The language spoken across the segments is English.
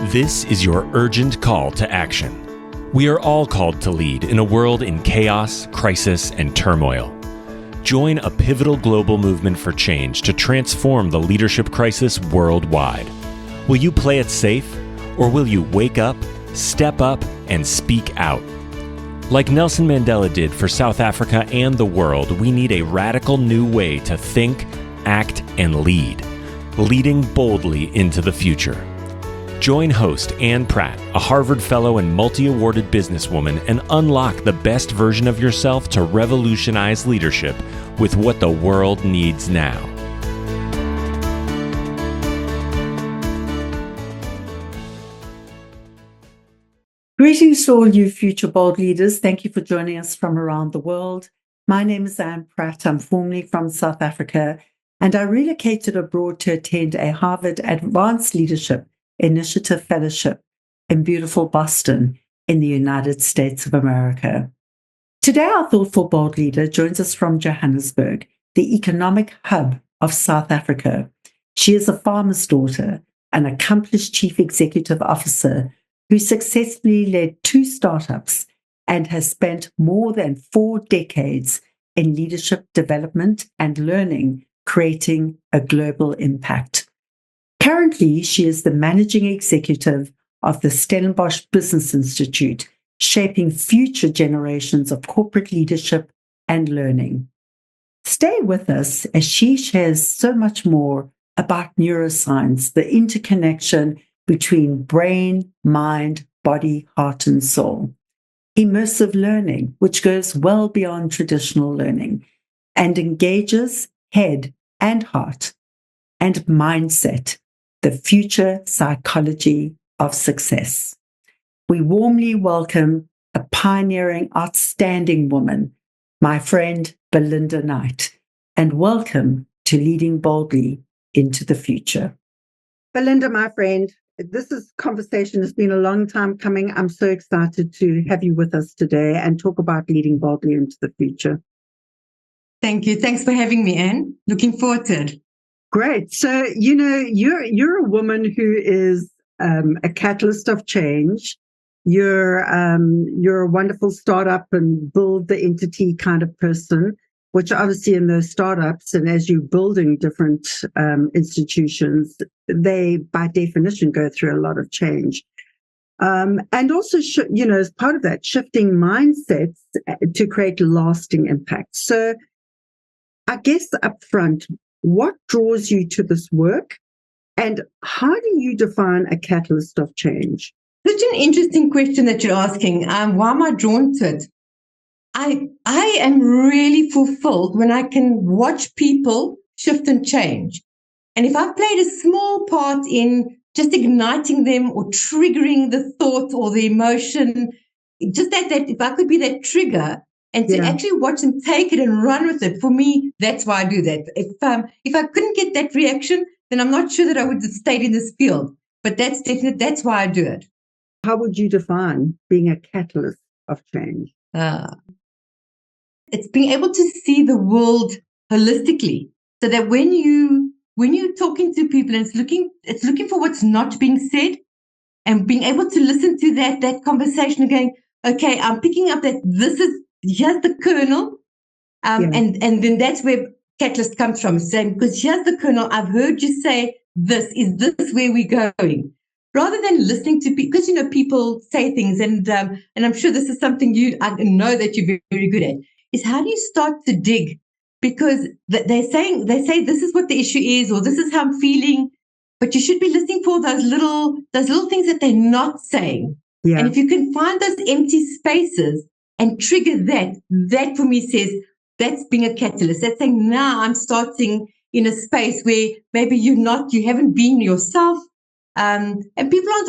This is your urgent call to action. We are all called to lead in a world in chaos, crisis, and turmoil. Join a pivotal global movement for change to transform the leadership crisis worldwide. Will you play it safe, or will you wake up, step up, and speak out? Like Nelson Mandela did for South Africa and the world, we need a radical new way to think, act, and lead, leading boldly into the future. Join host Ann Pratt, a Harvard Fellow and multi-awarded businesswoman, and unlock the best version of yourself to revolutionize leadership with what the world needs now. Greetings to all you future bold leaders. Thank you for joining us from around the world. My name is Ann Pratt. I'm formerly from South Africa, and I relocated abroad to attend a Harvard Advanced Leadership Initiative Fellowship in beautiful Boston in the United States of America. Today, our thoughtful bold leader joins us from Johannesburg, the economic hub of South Africa. She is a farmer's daughter, an accomplished chief executive officer who successfully led 2 startups and has spent more than 4 decades in leadership development and learning, creating a global impact. Currently, she is the managing executive of the Stellenbosch Business Institute, shaping future generations of corporate leadership and learning. Stay with us as she shares so much more about neuroscience, the interconnection between brain, mind, body, heart, and soul. Immersive learning, which goes well beyond traditional learning and engages head and heart, and mindset, the future psychology of success. We warmly welcome a pioneering, outstanding woman, my friend Belinda Knight, and welcome to Leading Boldly into the Future. Belinda, my friend, this conversation has been a long time coming. I'm so excited to have you with us today and talk about leading boldly into the future. Thank you. Thanks for having me, Anne. Looking forward to it. Great. So, you're a woman who is a catalyst of change. You're a wonderful startup and build the entity kind of person, which obviously in those startups and as you're building different institutions, they by definition go through a lot of change. And also, as part of that, shifting mindsets to create lasting impact. So I guess up front, what draws you to this work and how do you define a catalyst of change? Such an interesting question that you're asking. Why am I drawn to it? I am really fulfilled when I can watch people shift and change. And if I've played a small part in just igniting them or triggering the thought or the emotion, just that if I could be that trigger and to actually watch them take it and run with it, for me, that's why I do that. If I couldn't get that reaction, then I'm not sure that I would have stayed in this field. But that's why I do it. How would you define being a catalyst of change? It's being able to see the world holistically, so that when you're talking to people and it's looking for what's not being said, and being able to listen to that conversation and going, okay, I'm picking up that here's the kernel, and then that's where catalyst comes from, saying, because here's the kernel, I've heard you say this, is this where we're going? Rather than listening to people, because people say things, and I'm sure this is something I know that you're very, very good at, is how do you start to dig? Because they say this is what the issue is, or this is how I'm feeling, but you should be listening for those little things that they're not saying. Yeah. And if you can find those empty spaces and trigger that for me says that's being a catalyst. That's saying now I'm starting in a space where maybe you haven't been yourself, and people aren't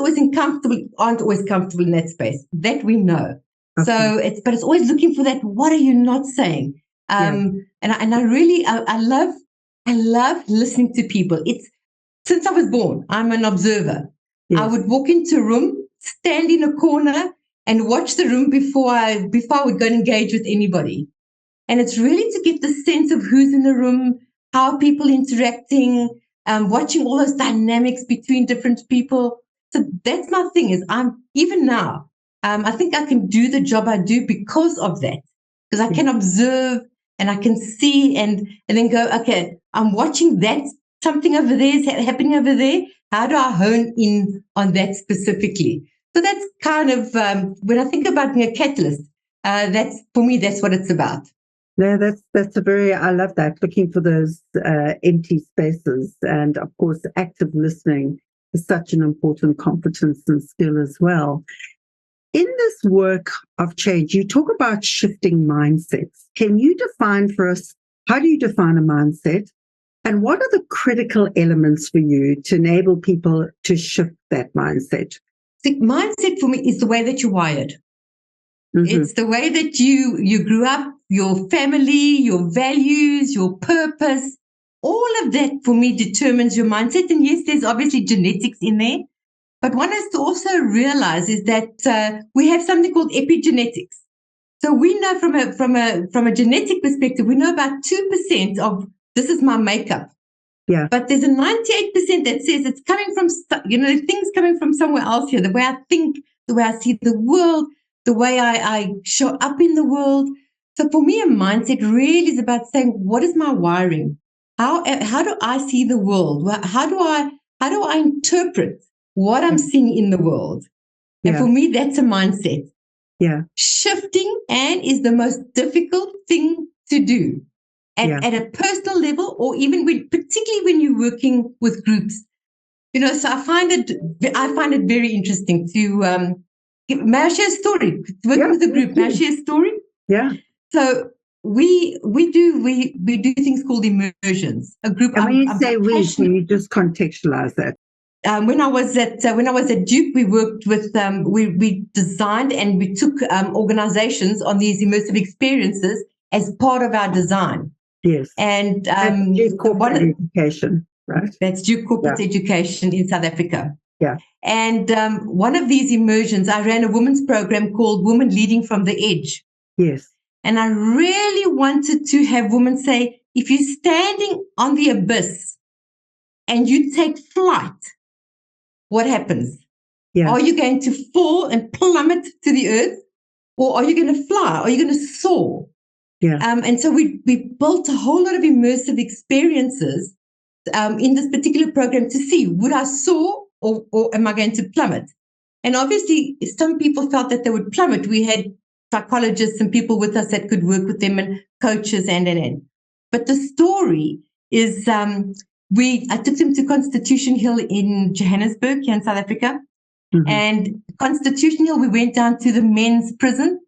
always comfortable in that space. That we know. Okay. So it's always looking for that. What are you not saying? And I really love listening to people. It's since I was born, I'm an observer. Yes. I would walk into a room, stand in a corner, and watch the room before I would go and engage with anybody. And it's really to get the sense of who's in the room, how people interacting, watching all those dynamics between different people. So that's my thing is even now, I think I can do the job I do because of that, because I can observe and I can see and then go, okay, I'm watching that, something over there is happening over there. How do I hone in on that specifically? So that's kind of, when I think about being a catalyst, that's, for me, that's what it's about. No, that's I love that, looking for those empty spaces. And of course, active listening is such an important competence and skill as well. In this work of change, you talk about shifting mindsets. Can you define for us, how do you define a mindset? And what are the critical elements for you to enable people to shift that mindset? See, mindset for me is the way that you're wired. It's the way that you grew up, your family, your values, your purpose. All of that for me determines your mindset. And yes, there's obviously genetics in there. But one has to also realize is that we have something called epigenetics. So we know from a genetic perspective, we know about 2% of this is my makeup. Yeah. But there's a 98% that says it's coming from, things coming from somewhere else here. The way I think, the way I see the world, the way I show up in the world. So for me, a mindset really is about saying, what is my wiring? How do I see the world? How do I interpret what I'm seeing in the world? And for me, that's a mindset. Yeah. Shifting and is the most difficult thing to do at a personal level, or even particularly when you're working with groups. So I find it very interesting to may I share a story? Working with a group, may I share a story? Yeah. So we do things called immersions. A group. And when you say we, can you just contextualize that? When I was at Duke, we worked with we designed and we took organizations on these immersive experiences as part of our design. Yes, and Duke corporate education, right? That's Duke corporate education in South Africa. Yeah, and one of these immersions, I ran a women's program called Women Leading from the Edge. Yes, and I really wanted to have women say, if you're standing on the abyss and you take flight, what happens? Yeah. Are you going to fall and plummet to the earth, or are you going to fly? Are you going to soar? Yeah. And so we built a whole lot of immersive experiences in this particular program to see, would I soar or am I going to plummet? And obviously, some people felt that they would plummet. We had psychologists and people with us that could work with them, and coaches and. But the story is, I took them to Constitution Hill in Johannesburg, here in South Africa. And Constitution Hill, we went down to the men's prison.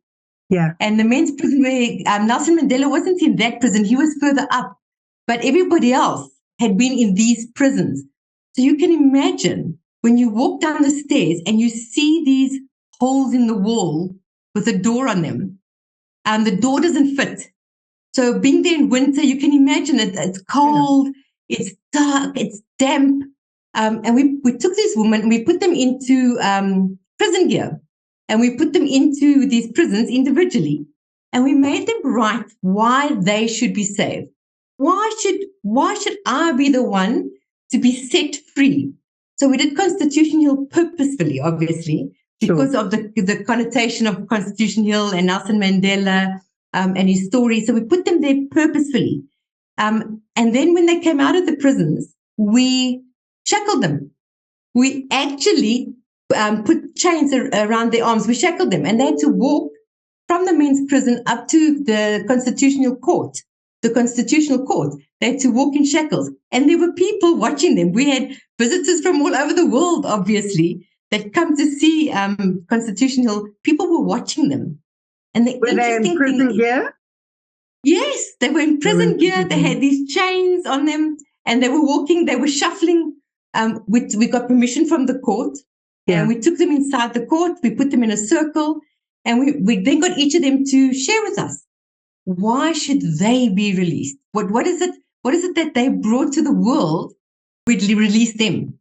Yeah. And the men's prison where Nelson Mandela wasn't in that prison, he was further up. But everybody else had been in these prisons. So you can imagine when you walk down the stairs and you see these holes in the wall with a door on them, and the door doesn't fit. So being there in winter, you can imagine it's cold, it's dark, it's damp. And we took these women and we put them into prison gear. And we put them into these prisons individually. And we made them write why they should be saved. Why should I be the one to be set free? So we did Constitution Hill purposefully, obviously, because of the connotation of Constitution Hill and Nelson Mandela and his story. So we put them there purposefully. And then when they came out of the prisons, we shackled them. We actually put chains around their arms. We shackled them, and they had to walk from the men's prison up to the Constitutional Court. The Constitutional Court. They had to walk in shackles, and there were people watching them. We had visitors from all over the world, obviously, that come to see Constitution Hill. People were watching them, and were they in prison gear? Yes, they were in prison gear. They had these chains on them, and they were walking. They were shuffling. We got permission from the court. And we took them inside the court. We put them in a circle, and we then got each of them to share with us, why should they be released? What is it? What is it that they brought to the world? We'd release them.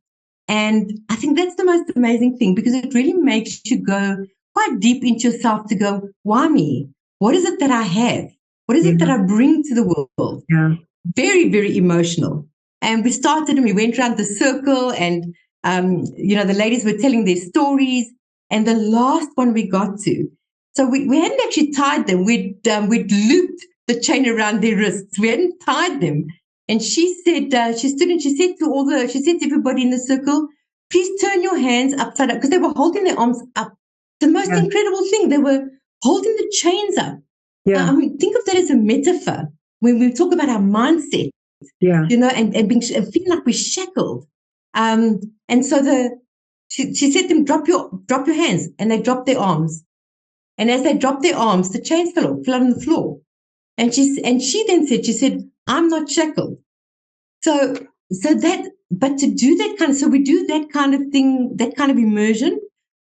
And I think that's the most amazing thing, because it really makes you go quite deep into yourself to go, why me? What is it that I have? What is it that I bring to the world? Yeah. Very, very emotional. And we started and we went around the circle, and The ladies were telling their stories. And the last one we got to, so we hadn't actually tied them. We'd looped the chain around their wrists. We hadn't tied them. And she said, she stood and she said to everybody in the circle, please turn your hands upside down, because they were holding their arms up. The most incredible thing, they were holding the chains up. Yeah. Think of that as a metaphor when we talk about our mindset. Yeah. And feeling like we're shackled. And so she said to them, drop your hands, and they dropped their arms. And as they dropped their arms, the chains fell on the floor. And she then said, I'm not shackled. So that, but to do that so we do that kind of thing, that kind of immersion,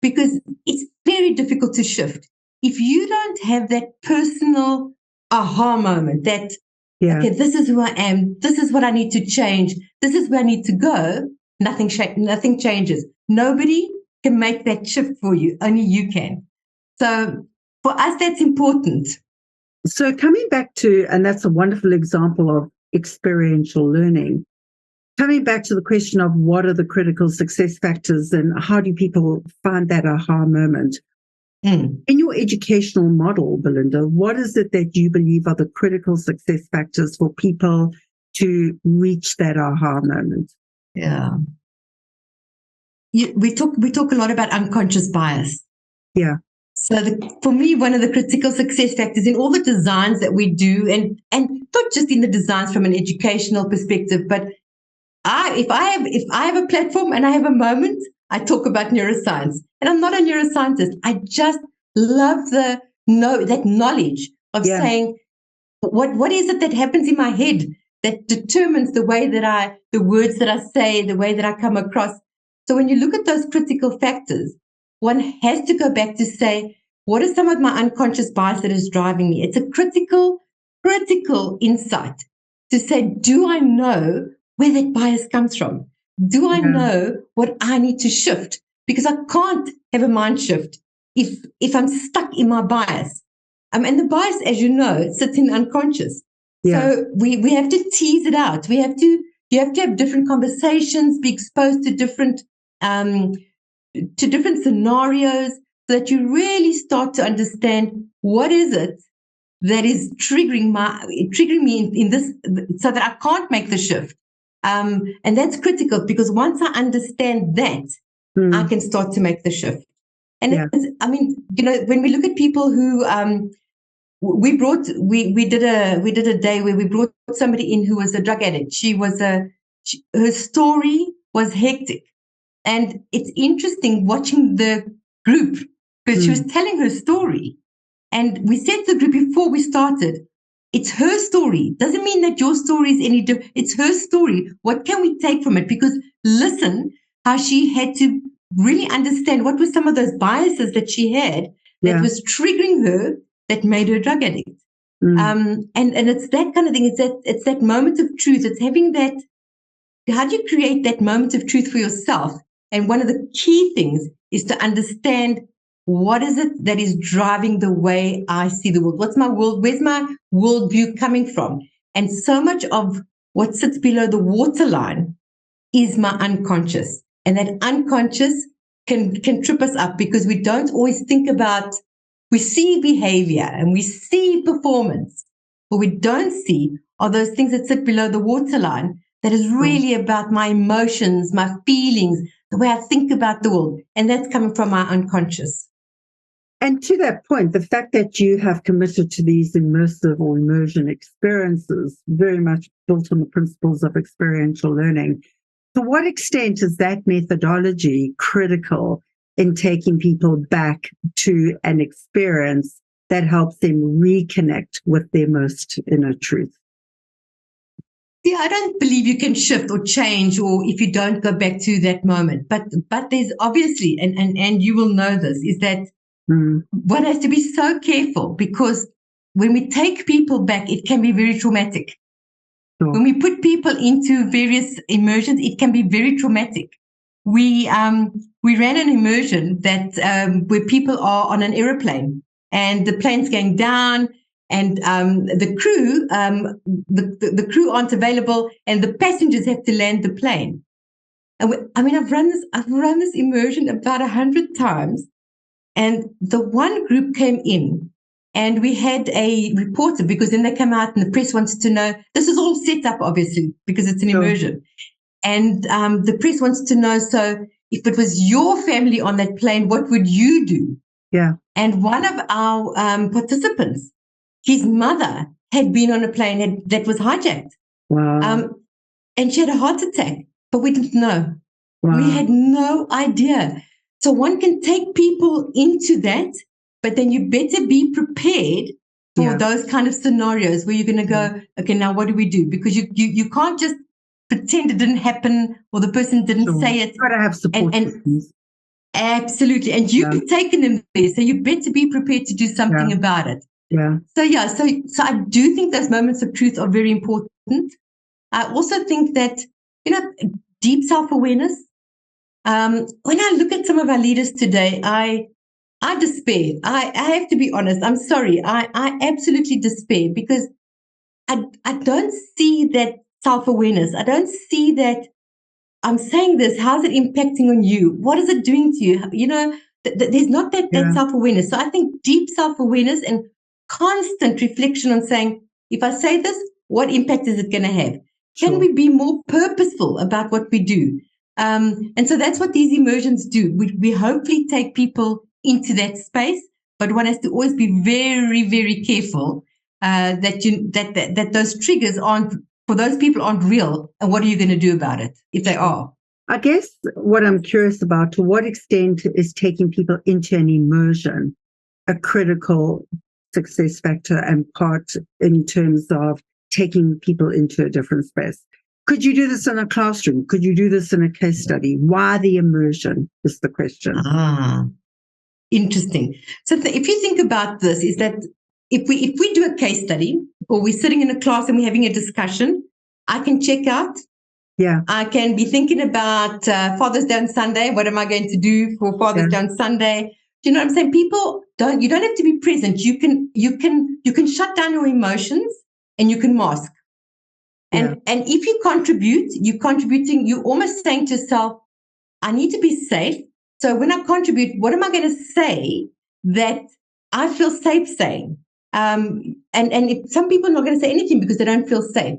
because it's very difficult to shift. If you don't have that personal aha moment that, okay, this is who I am, this is what I need to change, this is where I need to go, nothing changes. Nobody can make that shift for you, only you can. So for us, that's important. So coming back to, and that's a wonderful example of experiential learning, coming back to the question of what are the critical success factors and how do people find that aha moment? In your educational model, Belinda, what is it that you believe are the critical success factors for people to reach that aha moment? Yeah. We talk a lot about unconscious bias. Yeah. So for me, one of the critical success factors in all the designs that we do, and not just in the designs from an educational perspective, but if I have a platform and I have a moment, I talk about neuroscience. And I'm not a neuroscientist. I just love that knowledge of saying, what is it that happens in my head that determines the words that I say, the way that I come across. So when you look at those critical factors, one has to go back to say, what are some of my unconscious bias that is driving me? It's a critical insight to say, do I know where that bias comes from? Do I know what I need to shift? Because I can't have a mind shift if I'm stuck in my bias. And the bias, as you know, sits in the unconscious. Yeah. So we have to tease it out. You have to have different conversations, be exposed to different scenarios, so that you really start to understand what is it that is triggering me in this, so that I can't make the shift. And that's critical, because once I understand that, I can start to make the shift. And when we look at people who we did a day where we brought somebody in who was a drug addict. Her story was hectic, and it's interesting watching the group, because she was telling her story. And we said to the group before we started, it's her story. Doesn't mean that your story is any different. It's her story. What can we take from it? Because listen, how she had to really understand what were some of those biases that she had that was triggering her, that made her a drug addict. And it's that kind of thing. It's that moment of truth. It's having that. How do you create that moment of truth for yourself? And one of the key things is to understand, what is it that is driving the way I see the world? What's my world? Where's my worldview coming from? And so much of what sits below the waterline is my unconscious. And that unconscious can trip us up, because we don't always think about, we see behavior and we see performance. What we don't see are those things that sit below the waterline, that is really about my emotions, my feelings, the way I think about the world. And that's coming from my unconscious. And to that point, the fact that you have committed to these immersive or immersion experiences, very much built on the principles of experiential learning, to what extent is that methodology critical in taking people back to an experience that helps them reconnect with their most inner truth? Yeah, I don't believe you can shift or change, or if you don't go back to that moment. But there's obviously, and you will know this, is that one has to be so careful, because when we take people back, it can be very traumatic. Sure. When we put people into various immersions, it can be very traumatic. We ran an immersion that where people are on an aeroplane, and the plane's going down, and the crew aren't available, and the passengers have to land the plane. And I've run this immersion about 100 times. And the one group came in and we had a reporter, because then they come out and the press wants to know, this is all set up, obviously, because it's an immersion. And the press wants to know, so if it was your family on that plane, what would you do? Yeah. And one of our participants, his mother had been on a plane that was hijacked. Wow. And she had a heart attack, but we didn't know. Wow. We had no idea. So one can take people into that, but then you better be prepared for those kind of scenarios where you're going to go, okay, now what do we do? Because you can't just pretend it didn't happen or the person didn't say it. You've got to have support. Absolutely. And you've taken them there, so you better be prepared to do something about it. Yeah. So I do think those moments of truth are very important. I also think that, deep self-awareness. When I look at some of our leaders today, I despair. I have to be honest. I'm sorry. I absolutely despair because I don't see that self-awareness. I don't see that I'm saying this. How's it impacting on you? What is it doing to you? There's not that self-awareness. So I think deep self-awareness and constant reflection on saying, if I say this, what impact is it going to have? Can we be more purposeful about what we do? And so that's what these immersions do. We hopefully take people into that space, but one has to always be very, very careful that those triggers for those people aren't real. And what are you going to do about it if they are? I guess what I'm curious about, to what extent is taking people into an immersion a critical success factor and part in terms of taking people into a different space? Could you do this in a classroom? Could you do this in a case study? Why the immersion is the question. Interesting. So if you think about this, is that if we do a case study or we're sitting in a class and we're having a discussion, I can check out. Yeah. I can be thinking about Father's Day on Sunday. What am I going to do for Father's Day on Sunday? Do you know what I'm saying? You don't have to be present. You can shut down your emotions and you can mask. And if you contribute, you're almost saying to yourself, I need to be safe. So when I contribute, what am I going to say that I feel safe saying? And if some people are not going to say anything because they don't feel safe.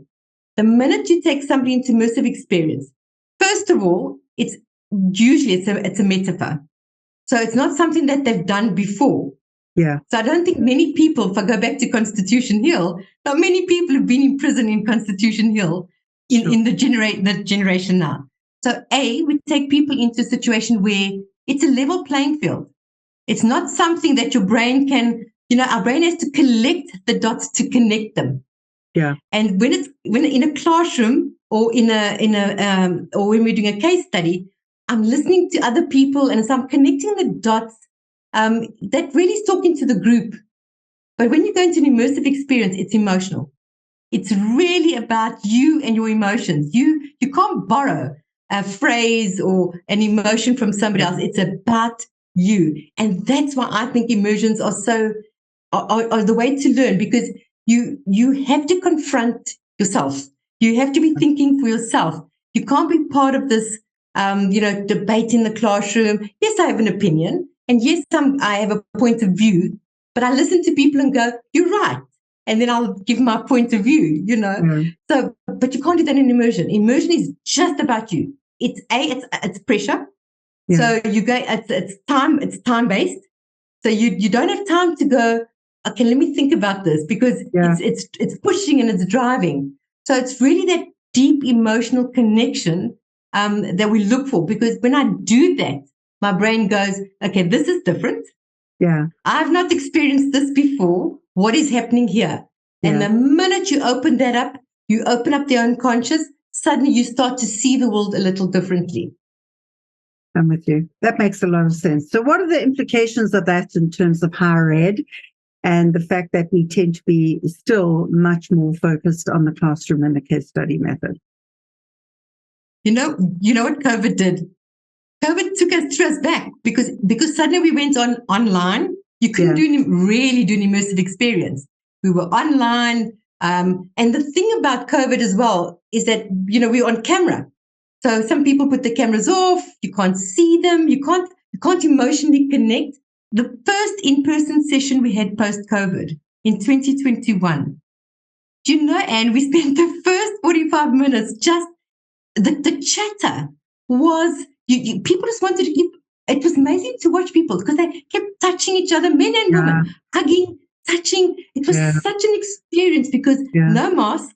The minute you take somebody into immersive experience, first of all, it's a metaphor. So it's not something that they've done before. Yeah. So I don't think many people, if I go back to Constitution Hill, not many people have been in prison in Constitution Hill in the generation now. So we take people into a situation where it's a level playing field. It's not something that your brain can, our brain has to collect the dots to connect them. Yeah. And when in a classroom or or when we're doing a case study, I'm listening to other people and so I'm connecting the dots. That really is talking to the group. But when you go into an immersive experience, it's emotional. It's really about you and your emotions. You can't borrow a phrase or an emotion from somebody else. It's about you. And that's why I think immersions are the way to learn, because you have to confront yourself. You have to be thinking for yourself. You can't be part of this debate in the classroom. Yes, I have an opinion. And yes, I have a point of view, but I listen to people and go, you're right. And then I'll give my point of view, So, but you can't do that in immersion. Immersion is just about you. It's pressure. Yeah. So you go, it's time-based. So you don't have time to go, okay, let me think about this, because it's pushing and it's driving. So it's really that deep emotional connection that we look for, because when I do that, my brain goes, okay, this is different. Yeah. I've not experienced this before. What is happening here? And the minute you open that up, you open up the unconscious, suddenly you start to see the world a little differently. I'm with you. That makes a lot of sense. So what are the implications of that in terms of higher ed and the fact that we tend to be still much more focused on the classroom and the case study method? You know what COVID did? COVID threw us back because suddenly we went online. You couldn't really do an immersive experience. We were online. And the thing about COVID as well is that, we're on camera. So some people put the cameras off, you can't see them, you can't emotionally connect. The first in-person session we had post-COVID in 2021, do you know, Anne, we spent the first 45 minutes just, the chatter was, people just wanted to keep, it was amazing to watch people because they kept touching each other, men and women, hugging, touching. It was such an experience because no mask,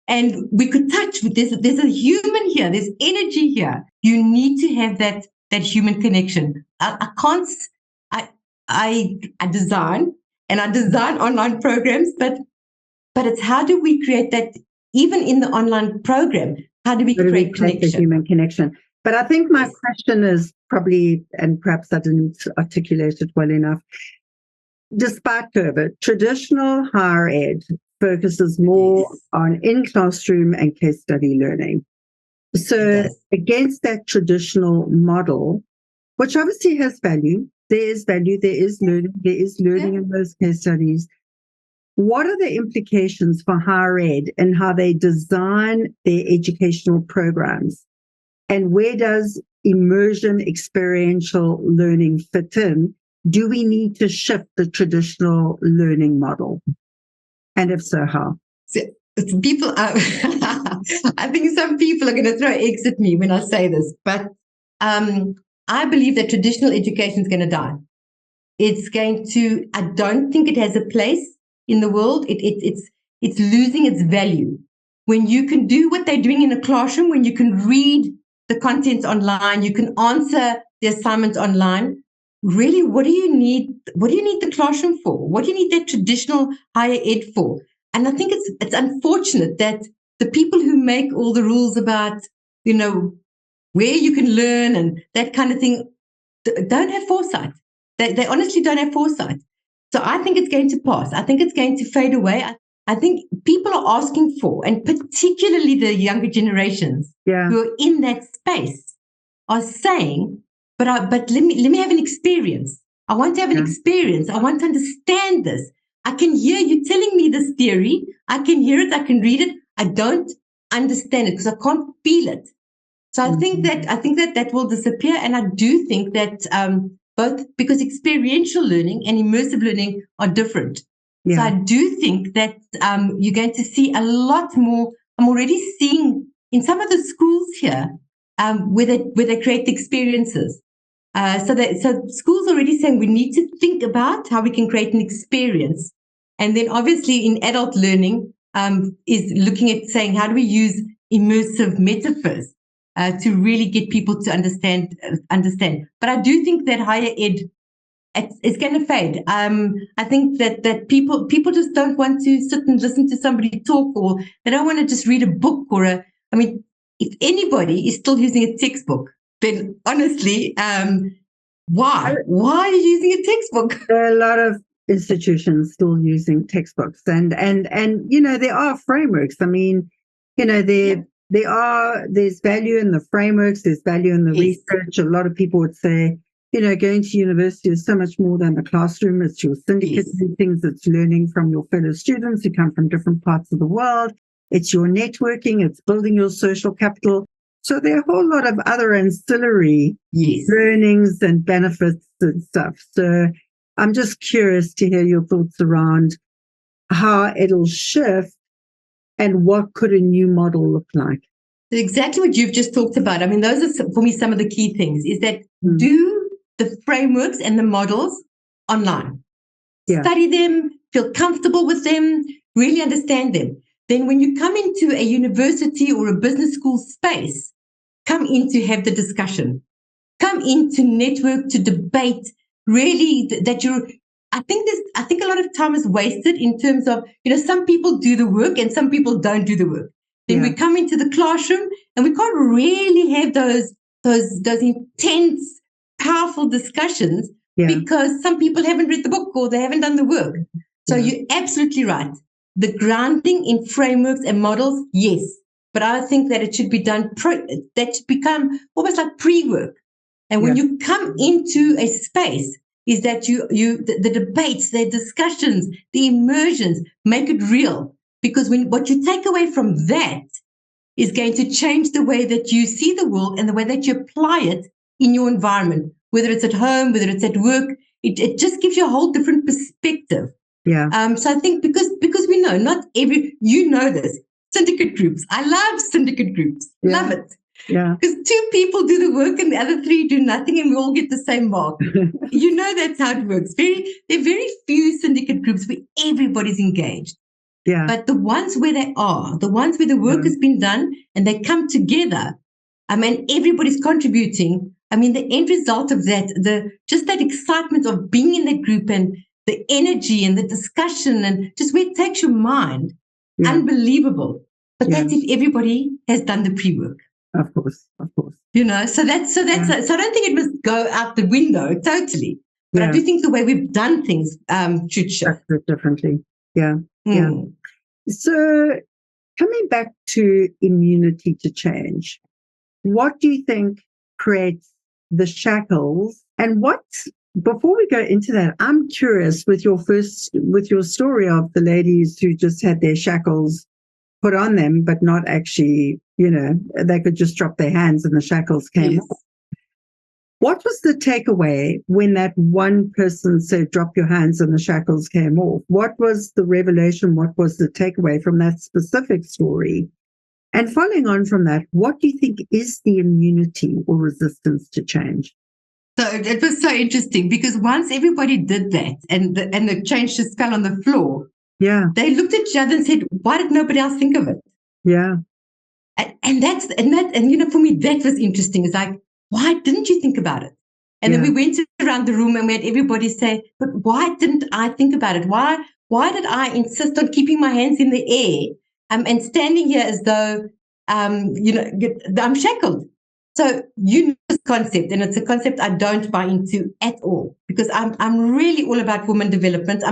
and we could touch. There's a human here. There's energy here. You need to have that human connection. I can't. I design online programs, but it's how do we create that even in the online program? How do we create connection? The human connection. But I think my question is probably, and perhaps I didn't articulate it well enough. Despite COVID, traditional higher ed focuses more on in-classroom and case study learning. So against that traditional model, which obviously has value, there is learning in those case studies. What are the implications for higher ed and how they design their educational programs? And where does immersion experiential learning fit in? Do we need to shift the traditional learning model? And if so, how? People are, I think some people are going to throw eggs at me when I say this, but I believe that traditional education is going to die. I don't think it has a place in the world. It's losing its value. When you can do what they're doing in a classroom, when you can read the content online, you can answer the assignments online. Really, what do you need? What do you need the classroom for? What do you need that traditional higher ed for? And I think it's unfortunate that the people who make all the rules about, where you can learn and that kind of thing don't have foresight. They honestly don't have foresight. So I think it's going to pass. I think it's going to fade away. I think people are asking for, and particularly the younger generations who are in that space, are saying, but let me have an experience. I want to have an experience. I want to understand this. I can hear you telling me this theory. I can hear it. I can read it. I don't understand it because I can't feel it. So I think that will disappear. And I do think that both, because experiential learning and immersive learning are different. Yeah. So I do think that you're going to see a lot more. I'm already seeing in some of the schools here where they create the experiences. So schools are already saying we need to think about how we can create an experience. And then obviously in adult learning is looking at saying how do we use immersive metaphors to really get people to understand. But I do think that higher ed, it's going to fade. I think that people just don't want to sit and listen to somebody talk, or they don't want to just read a book if anybody is still using a textbook, then honestly, why? Why are you using a textbook? There are a lot of institutions still using textbooks, and there are frameworks. There's value in the frameworks, there's value in the research. A lot of people would say, going to university is so much more than the classroom. It's your syndicate meetings, it's learning from your fellow students who come from different parts of the world. It's your networking, it's building your social capital. So there are a whole lot of other ancillary learnings and benefits and stuff. So I'm just curious to hear your thoughts around how it'll shift and what could a new model look like. Exactly what you've just talked about. Those are, for me, some of the key things is that do the frameworks and the models online. Yeah. Study them, feel comfortable with them, really understand them. Then when you come into a university or a business school space, come in to have the discussion, come in to network, to debate, really I think a lot of time is wasted in terms of, some people do the work and some people don't do the work. Then we come into the classroom and we can't really have those intense, powerful discussions because some people haven't read the book or they haven't done the work. So you're absolutely right. The grounding in frameworks and models, yes. But I think that it should be done, that should become almost like pre-work. And when you come into a space, is that the debates, the discussions, the immersions, make it real. Because what you take away from that is going to change the way that you see the world and the way that you apply it in your environment, whether it's at home, whether it's at work. It just gives you a whole different perspective. Yeah. So I think because we know not this, syndicate groups. I love syndicate groups. Yeah. Love it. Yeah. Because 2 people do the work and the other 3 do nothing and we all get the same mark. That's how it works. There are very few syndicate groups where everybody's engaged. Yeah. But the ones where the ones where the work has been done and they come together, and everybody's contributing. The end result of that, just that excitement of being in that group and the energy and the discussion and just where it takes your mind, unbelievable. But that's if everybody has done the pre-work. Of course. So that's so I don't think it must go out the window totally. But I do think the way we've done things should shift differently. Yeah. Yeah. So coming back to immunity to change, what do you think creates the shackles? And before we go into that, I'm curious with your story of the ladies who just had their shackles put on them, but not actually, they could just drop their hands and the shackles came off. What was the takeaway when that one person said, drop your hands and the shackles came off? What was the revelation? What was the takeaway from that specific story? And following on from that, what do you think is the immunity or resistance to change? So it was so interesting because once everybody did that and the change just fell on the floor, they looked at each other and said, why did nobody else think of it? Yeah. And for me, that was interesting. It's like, why didn't you think about it? And then we went around the room and we had everybody say, but why didn't I think about it? Why did I insist on keeping my hands in the air and standing here as though, I'm shackled? So this concept, and it's a concept I don't buy into at all because I'm really all about women development.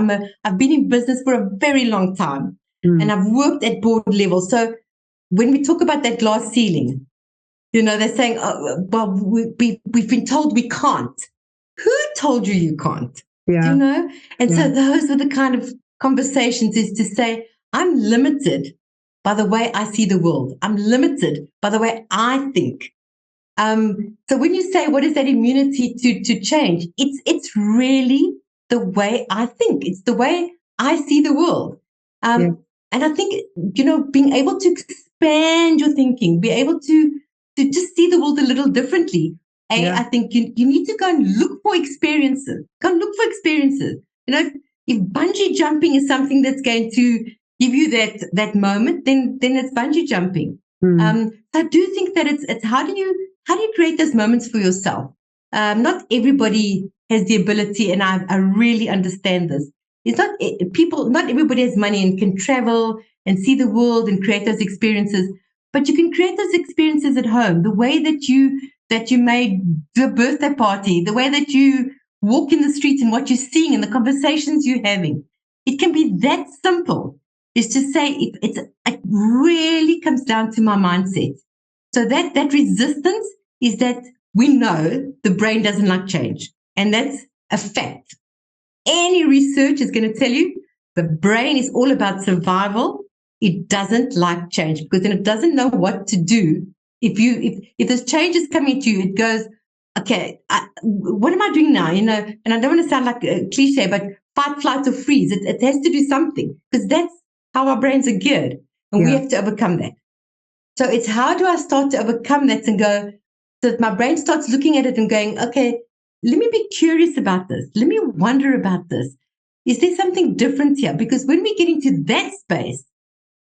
I've been in business for a very long time and I've worked at board level. So when we talk about that glass ceiling, they're saying, oh, well, we've been told we can't. Who told you can't? Yeah. And so those were the kind of conversations, is to say, I'm limited by the way I see the world. I'm limited by the way I think. So when you say, what is that immunity to change? It's really the way I think. It's the way I see the world. And I think, being able to expand your thinking, be able to just see the world a little differently. I think you need to go and look for experiences. If bungee jumping is something that's going to give you that moment, then it's bungee jumping. So I do think that it's how do you create those moments for yourself? Not everybody has the ability, and I really understand this. It's not everybody has money and can travel and see the world and create those experiences, but you can create those experiences at home. The way that you made the birthday party, the way that you walk in the streets and what you're seeing and the conversations you're having, it can be that simple. Is to say it really comes down to my mindset. So that resistance is that we know the brain doesn't like change, and that's a fact. Any research is going to tell you the brain is all about survival. It doesn't like change because then it doesn't know what to do. If this change is coming to you, it goes, okay, what am I doing now? And I don't want to sound like a cliche, but fight, flight, or freeze. It has to do something because that's how our brains are geared, and we have to overcome that. So it's how do I start to overcome that and go, so that my brain starts looking at it and going, okay, let me be curious about this. Let me wonder about this. Is there something different here? Because when we get into that space,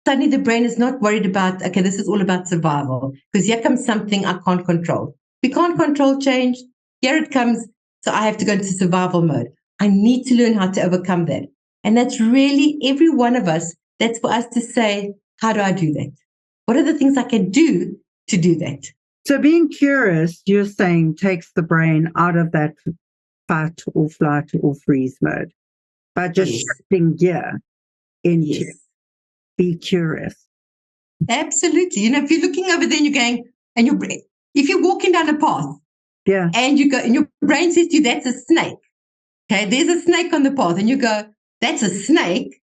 suddenly the brain is not worried about, okay, this is all about survival, because here comes something I can't control. We can't control change. Here it comes. So I have to go into survival mode. I need to learn how to overcome that. And that's really every one of us. That's for us to say, how do I do that? What are the things I can do to do that? So being curious, you're saying, takes the brain out of that fight or flight or freeze mode by just shifting gear into be curious. Absolutely. If you're looking over there and you're going, and if you're walking down a path, and you go, and your brain says to you, that's a snake. Okay, there's a snake on the path, and you go, that's a snake.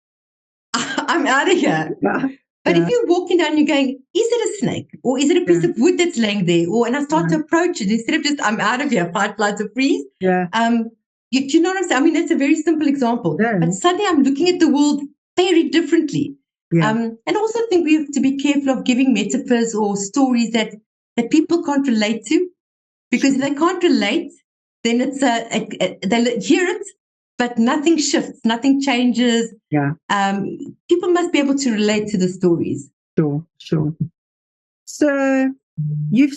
I'm out of here. But if you're walking down, you're going, is it a snake? Or is it a piece of wood that's laying there? And I start to approach it instead of just, I'm out of here, fight, flight, or freeze. Yeah. You know what I'm saying? I mean, that's a very simple example. Yeah. But suddenly I'm looking at the world very differently. Yeah. And also think we have to be careful of giving metaphors or stories that people can't relate to. Because if they can't relate, then it's they'll hear it, but nothing shifts, nothing changes. Yeah. People must be able to relate to the stories. Sure. So you've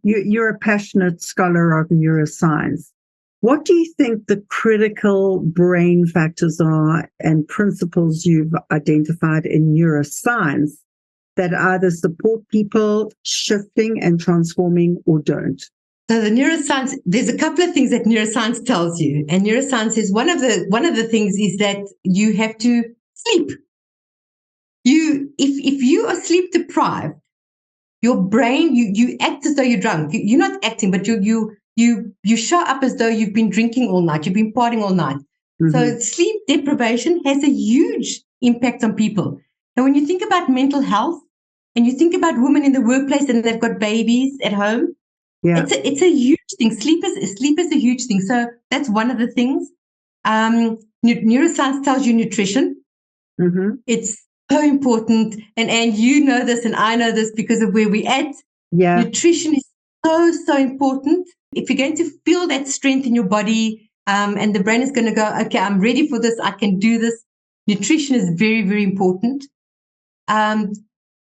you're a passionate scholar of neuroscience. What do you think the critical brain factors are and principles you've identified in neuroscience that either support people shifting and transforming or don't? So the neuroscience, there's a couple of things that neuroscience tells you, and neuroscience is one of the things is that you have to sleep. If you are sleep deprived, your brain you act as though you're drunk. You're not acting, but you show up as though you've been drinking all night, you've been partying all night. Mm-hmm. So sleep deprivation has a huge impact on people. And when you think about mental health, and you think about women in the workplace and they've got babies at home. Yeah. It's a huge thing. Sleep is a huge thing. So that's one of the things. Neuroscience tells you nutrition. Mm-hmm. It's so important. And you know this and I know this because of where we're at. Yeah. Nutrition is so important. If you're going to feel that strength in your body and the brain is going to go, okay, I'm ready for this. I can do this. Nutrition is very, very important.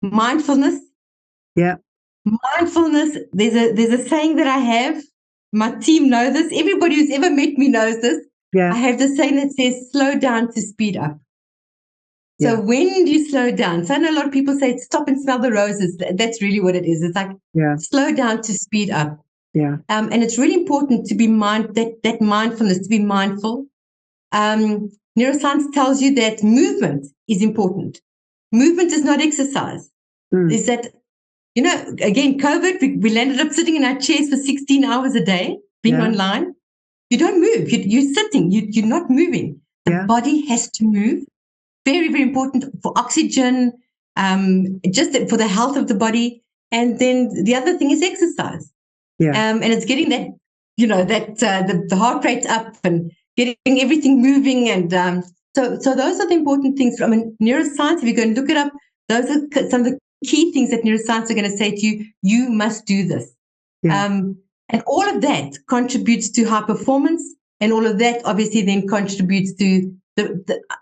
Mindfulness. Yeah. Mindfulness, there's a saying that I have. My team know this. Everybody who's ever met me knows this. Yeah. I have this saying that says, slow down to speed up. So when you slow down, so I know a lot of people say, stop and smell the roses. That's really what it is. It's like, slow down to speed up. Yeah. And it's really important to be that mindfulness, to be mindful. Neuroscience tells you that movement is important. Movement is not exercise. Is that, again, COVID, we landed up sitting in our chairs for 16 hours a day, being online. You don't move. You're sitting. You're not moving. The body has to move. Very, very important for oxygen, just for the health of the body. And then the other thing is exercise. Yeah. And it's getting that, the heart rate up and getting everything moving. And so those are the important things. From neuroscience, if you go and look it up, those are some of the key things that neuroscience are going to say to you, you must do this. Yeah. And all of that contributes to high performance. And all of that obviously then contributes to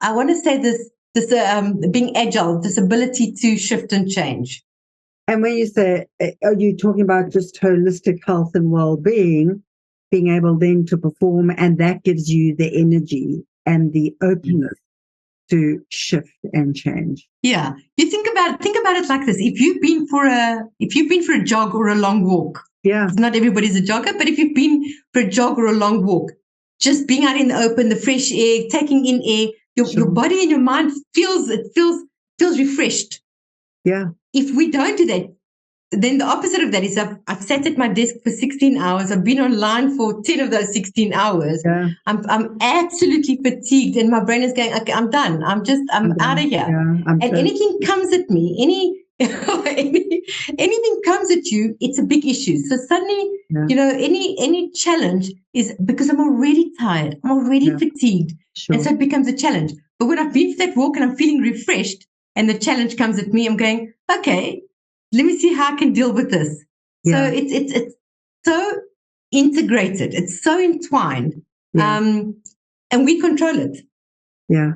I want to say this being agile, this ability to shift and change. And when you say, are you talking about just holistic health and well-being, being able then to perform, and that gives you the energy and the openness to shift and change? Yeah, you think about it like this: if you've been for a jog or a long walk, not everybody's a jogger, but if you've been for a jog or a long walk, just being out in the open, the fresh air, taking in air, your body and your mind feels refreshed. Yeah. If we don't do that, then the opposite of that is I've sat at my desk for 16 hours. I've been online for 10 of those 16 hours. Yeah. I'm absolutely fatigued and my brain is going, okay, I'm done. I'm out of here. Yeah, and anything comes at me, anything comes at you, it's a big issue. So suddenly, any challenge is because I'm already tired. I'm already fatigued. Sure. And so it becomes a challenge. But when I've been for that walk and I'm feeling refreshed and the challenge comes at me, I'm going, okay, let me see how I can deal with this. Yeah. So it's so integrated. It's so entwined. Yeah. And we control it. Yeah.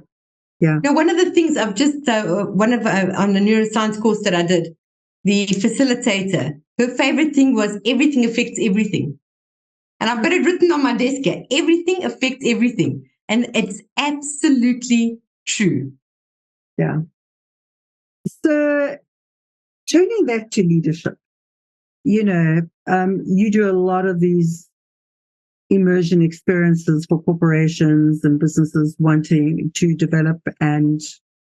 Yeah. Now, one of the things I've just, on the neuroscience course that I did, the facilitator, her favorite thing was everything affects everything. And I've got it written on my desk here. Everything affects everything. And it's absolutely true. Yeah. So turning back to leadership, you do a lot of these immersion experiences for corporations and businesses wanting to develop and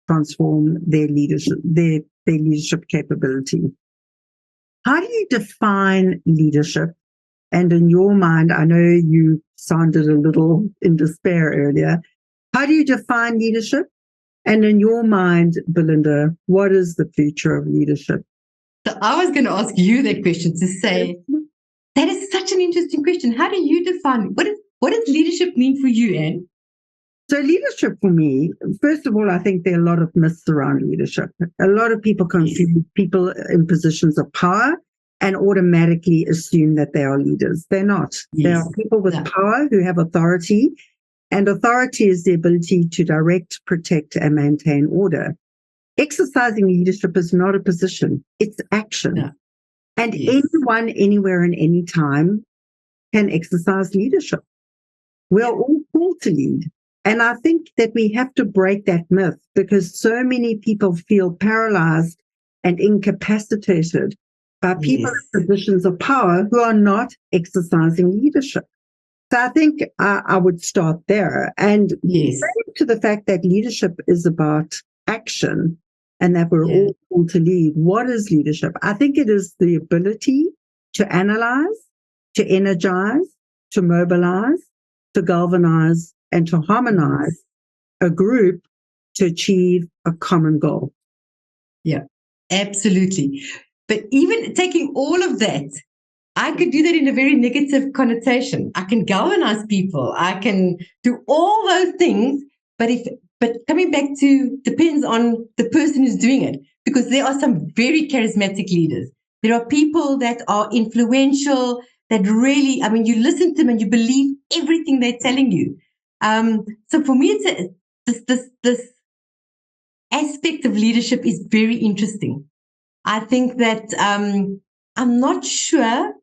transform their leadership capability. How do you define leadership? And in your mind, I know you sounded a little in despair earlier. How do you define leadership? And in your mind, Belinda, what is the future of leadership? So I was going to ask you that question to say, that is such an interesting question. How do you define, what does leadership mean for you, Anne? So leadership for me, first of all, I think there are a lot of myths around leadership. A lot of people confuse people in positions of power and automatically assume that they are leaders. They're not. They are people with power who have authority, and authority is the ability to direct, protect, and maintain order. Exercising leadership is not a position, it's action. No. And anyone, anywhere, and any time can exercise leadership. We're all called to lead. And I think that we have to break that myth, because so many people feel paralyzed and incapacitated by people in positions of power who are not exercising leadership. So I think I would start there. And to the fact that leadership is about action and that we're all called to lead. What is leadership? I think it is the ability to analyze, to energize, to mobilize, to galvanize, and to harmonize a group to achieve a common goal. Yeah, absolutely. But even taking all of that, I could do that in a very negative connotation. I can galvanize people. I can do all those things. But coming back to, depends on the person who's doing it, because there are some very charismatic leaders. There are people that are influential, that really, I mean, you listen to them and you believe everything they're telling you. So for me, it's this aspect of leadership is very interesting. I think that I'm not sure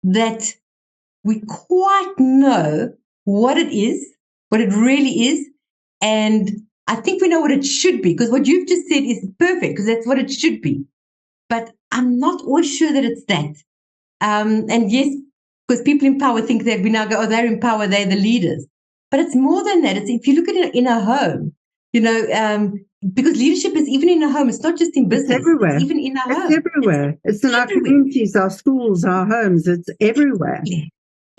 that we quite know what it is, what it really is. And I think we know what it should be, because what you've just said is perfect, because that's what it should be. But I'm not always sure that it's that. And yes, because people in power think that we now go, oh, they're in power, they're the leaders. But it's more than that. It's, if you look at it in a home, you know, because leadership is even in a home. It's not just in business. It's everywhere. It's even in a home. It's everywhere. It's in our communities, our schools, our homes. It's everywhere.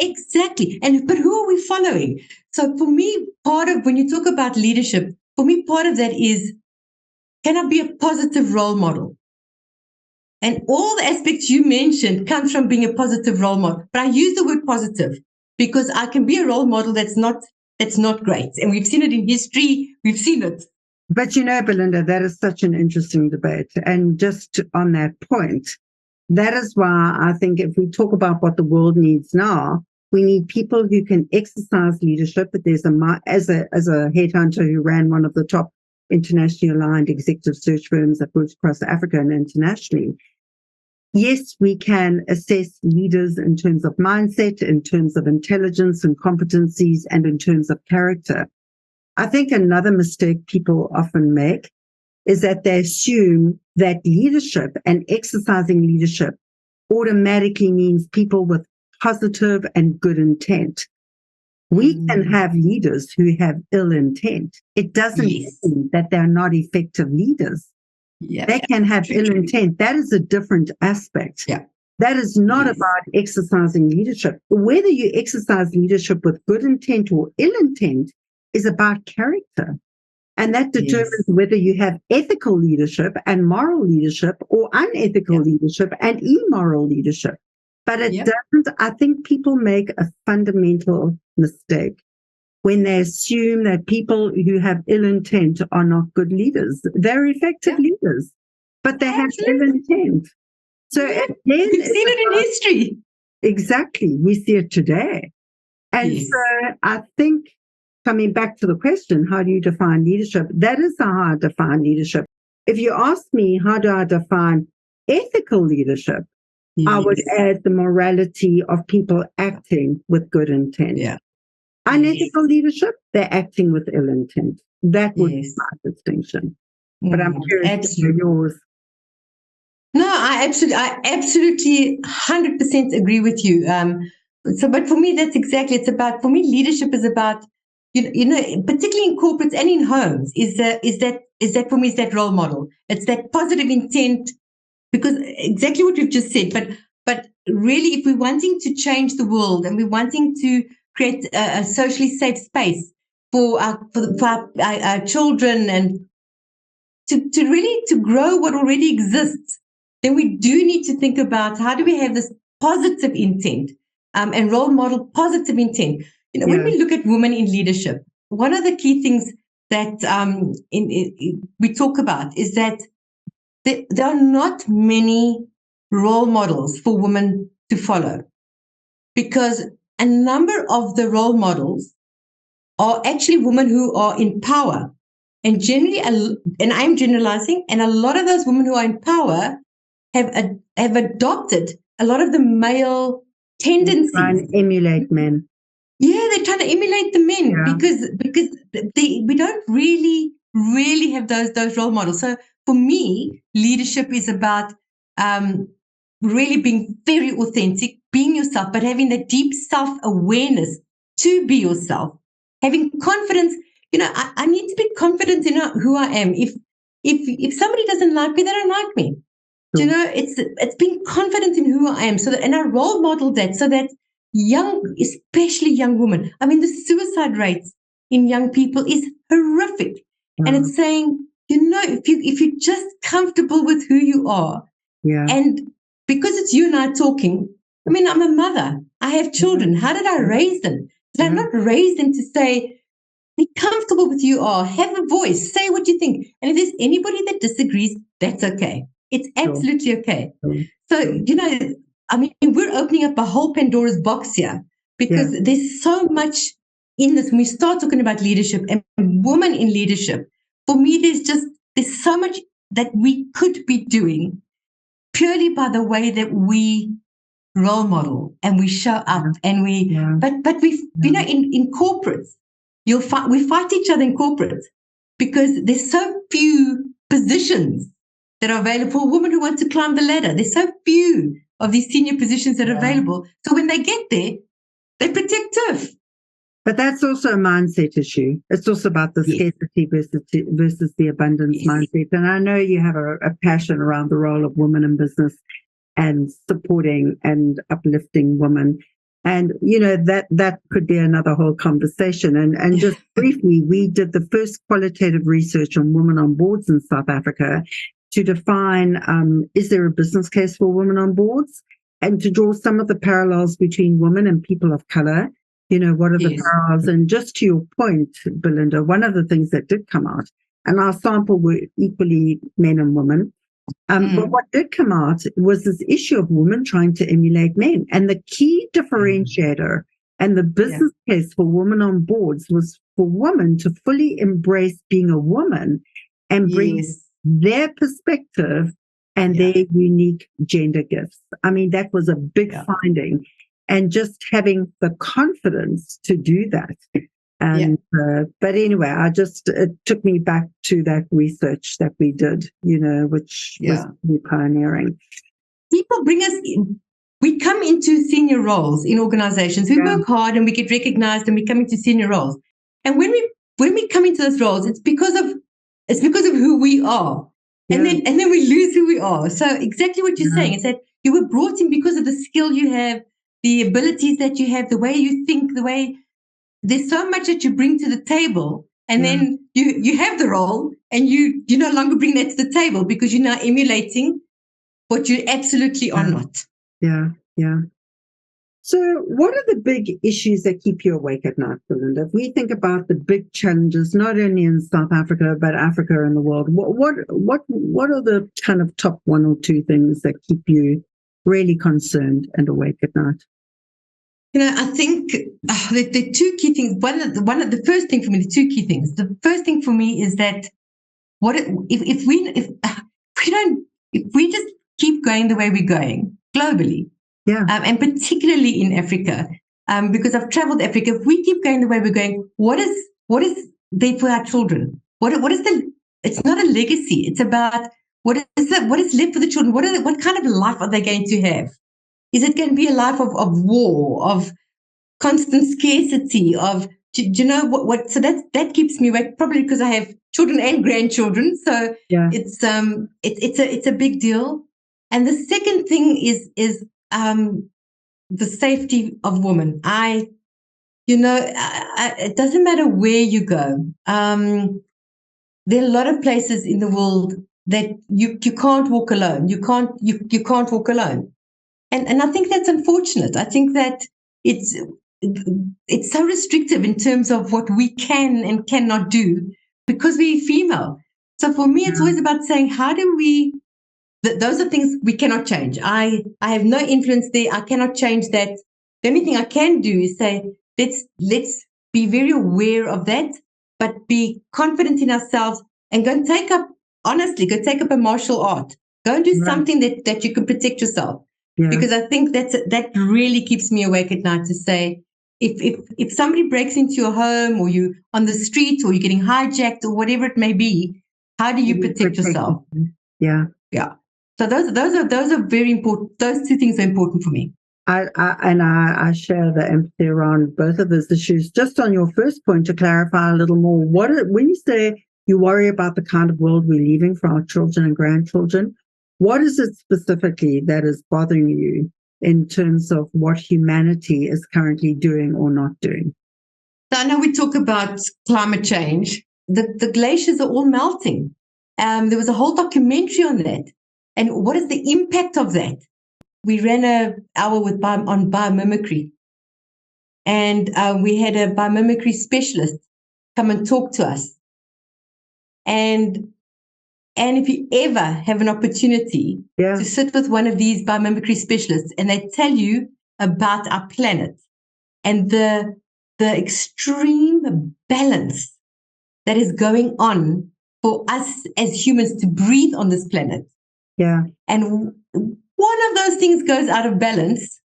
Exactly. But who are we following? So for me, part of, when you talk about leadership, for me, part of that is, can I be a positive role model? And all the aspects you mentioned comes from being a positive role model. But I use the word positive because I can be a role model that's not great. And we've seen it in history. We've seen it. But you know, Belinda, that is such an interesting debate. And just on that point, that is why I think if we talk about what the world needs now, we need people who can exercise leadership. But there's as a headhunter who ran one of the top internationally aligned executive search firms that works across Africa and internationally. Yes, we can assess leaders in terms of mindset, in terms of intelligence and competencies, and in terms of character. I think another mistake people often make is that they assume that leadership and exercising leadership automatically means people with positive and good intent. We can have leaders who have ill intent. It doesn't mean that they're not effective leaders. They can have ill intent. That is a different aspect. That is not about exercising leadership. Whether you exercise leadership with good intent or ill intent is about character. And that determines whether you have ethical leadership and moral leadership or unethical leadership and immoral leadership. But it doesn't, I think people make a fundamental mistake when they assume that people who have ill intent are not good leaders. They're effective leaders, but they have ill intent. So again, we've seen it in history. Exactly. We see it today. And so I think, coming back to the question, how do you define leadership? That is how I define leadership. If you ask me, how do I define ethical leadership? I would add the morality of people acting with good intent. Unethical leadhership, they're acting with ill intent. That would be my distinction. But I'm curious to hear yours. No, I absolutely 100% agree with you. But for me, that's exactly, it's about, for me, leadership is about, you know, particularly in corporates and in homes, is that for me, is that role model. It's that positive intent, because exactly what we've just said, but really, if we're wanting to change the world and we're wanting to create a socially safe space for our children and really to grow what already exists, then we do need to think about how do we have this positive intent and role model positive intent. When we look at women in leadership, one of the key things that we talk about is that there are not many role models for women to follow, because a number of the role models are actually women who are in power. And generally, and I'm generalizing, and a lot of those women who are in power have adopted a lot of the male tendencies. Try and emulate men. Yeah, they're trying to emulate the men because we don't really have those role models. So for me, leadership is about really being very authentic, being yourself, but having the deep self-awareness to be yourself, having confidence. I need to be confident in who I am. If somebody doesn't like me, they don't like me. Sure. It's being confident in who I am. And I role model that so that especially young women. I mean, the suicide rates in young people is horrific. And it's saying, if you're just comfortable with who you are, and because it's you and I talking, I mean, I'm a mother. I have children. How did I raise them? Did I not raise them to say, be comfortable with who you are, have a voice, say what you think. And if there's anybody that disagrees, that's okay. It's absolutely okay. So, I mean, we're opening up a whole Pandora's box here because there's so much in this. When we start talking about leadership and women in leadership, for me, there's so much that we could be doing purely by the way that we role model and we show up and but we, in corporates, we fight each other in corporates because there's so few positions that are available for a woman who wants to climb the ladder. There's so few of these senior positions that are available. So when they get there, they're protective. But that's also a mindset issue. It's also about the scarcity versus the abundance mindset. And I know you have a passion around the role of women in business and supporting and uplifting women. And, that could be another whole conversation. And just briefly, we did the first qualitative research on women on boards in South Africa to define, is there a business case for women on boards? And to draw some of the parallels between women and people of color. What are the parallels? And just to your point, Belinda, one of the things that did come out, and our sample were equally men and women, but what did come out was this issue of women trying to emulate men. And the key differentiator and the business case for women on boards was for women to fully embrace being a woman and bring their perspective and their unique gender gifts. I mean, that was a big finding. And just having the confidence to do that. And, but anyway, it took me back to that research that we did, which was really pioneering. People bring us in. We come into senior roles in organizations. We work hard and we get recognized and we come into senior roles. And when we come into those roles, it's because of who we are. And then we lose who we are. So exactly what you're saying is that you were brought in because of the skill you have, the abilities that you have, the way you think, there's so much that you bring to the table, and then you have the role and you no longer bring that to the table because you're now emulating what you absolutely are not. Yeah. So what are the big issues that keep you awake at night, Belinda? If we think about the big challenges, not only in South Africa, but Africa and the world, what are the kind of top one or two things that keep you really concerned and awake at night? I think the two key things. The first thing for me, the two key things. The first thing for me is that if we just keep going the way we're going globally, and particularly in Africa, because I've traveled Africa. If we keep going the way we're going, what is there for our children? What is the? It's not a legacy. It's about what is left for the children. What kind of life are they going to have? Is it going to be a life of war, of constant scarcity, of do you know what? So that keeps me awake. Probably because I have children and grandchildren. So it's a big deal. And the second thing is the safety of women. It doesn't matter where you go. there are a lot of places in the world that you can't walk alone. You can't walk alone. And I think that's unfortunate. I think that it's so restrictive in terms of what we can and cannot do because we're female. So for me, it's always about saying, how do we, those are things we cannot change. I have no influence there. I cannot change that. The only thing I can do is say, let's be very aware of that, but be confident in ourselves and go and take up a martial art. Go and do something that you can protect yourself. Yeah. Because I think that really keeps me awake at night to say, if somebody breaks into your home or you on the street or you're getting hijacked or whatever it may be, how do you protect yourself? Yeah. Yeah. So those are very important. Those two things are important for me. I share the empathy around both of those issues. Just on your first point, to clarify a little more, when you say you worry about the kind of world we're leaving for our children and grandchildren, what is it specifically that is bothering you in terms of what humanity is currently doing or not doing? So I know we talk about climate change. The glaciers are all melting. There was a whole documentary on that. And what is the impact of that? We ran an hour on biomimicry. And we had a biomimicry specialist come and talk to us. And if you ever have an opportunity to sit with one of these biomimicry specialists and they tell you about our planet and the extreme balance that is going on for us as humans to breathe on this planet. Yeah. And one of those things goes out of balance,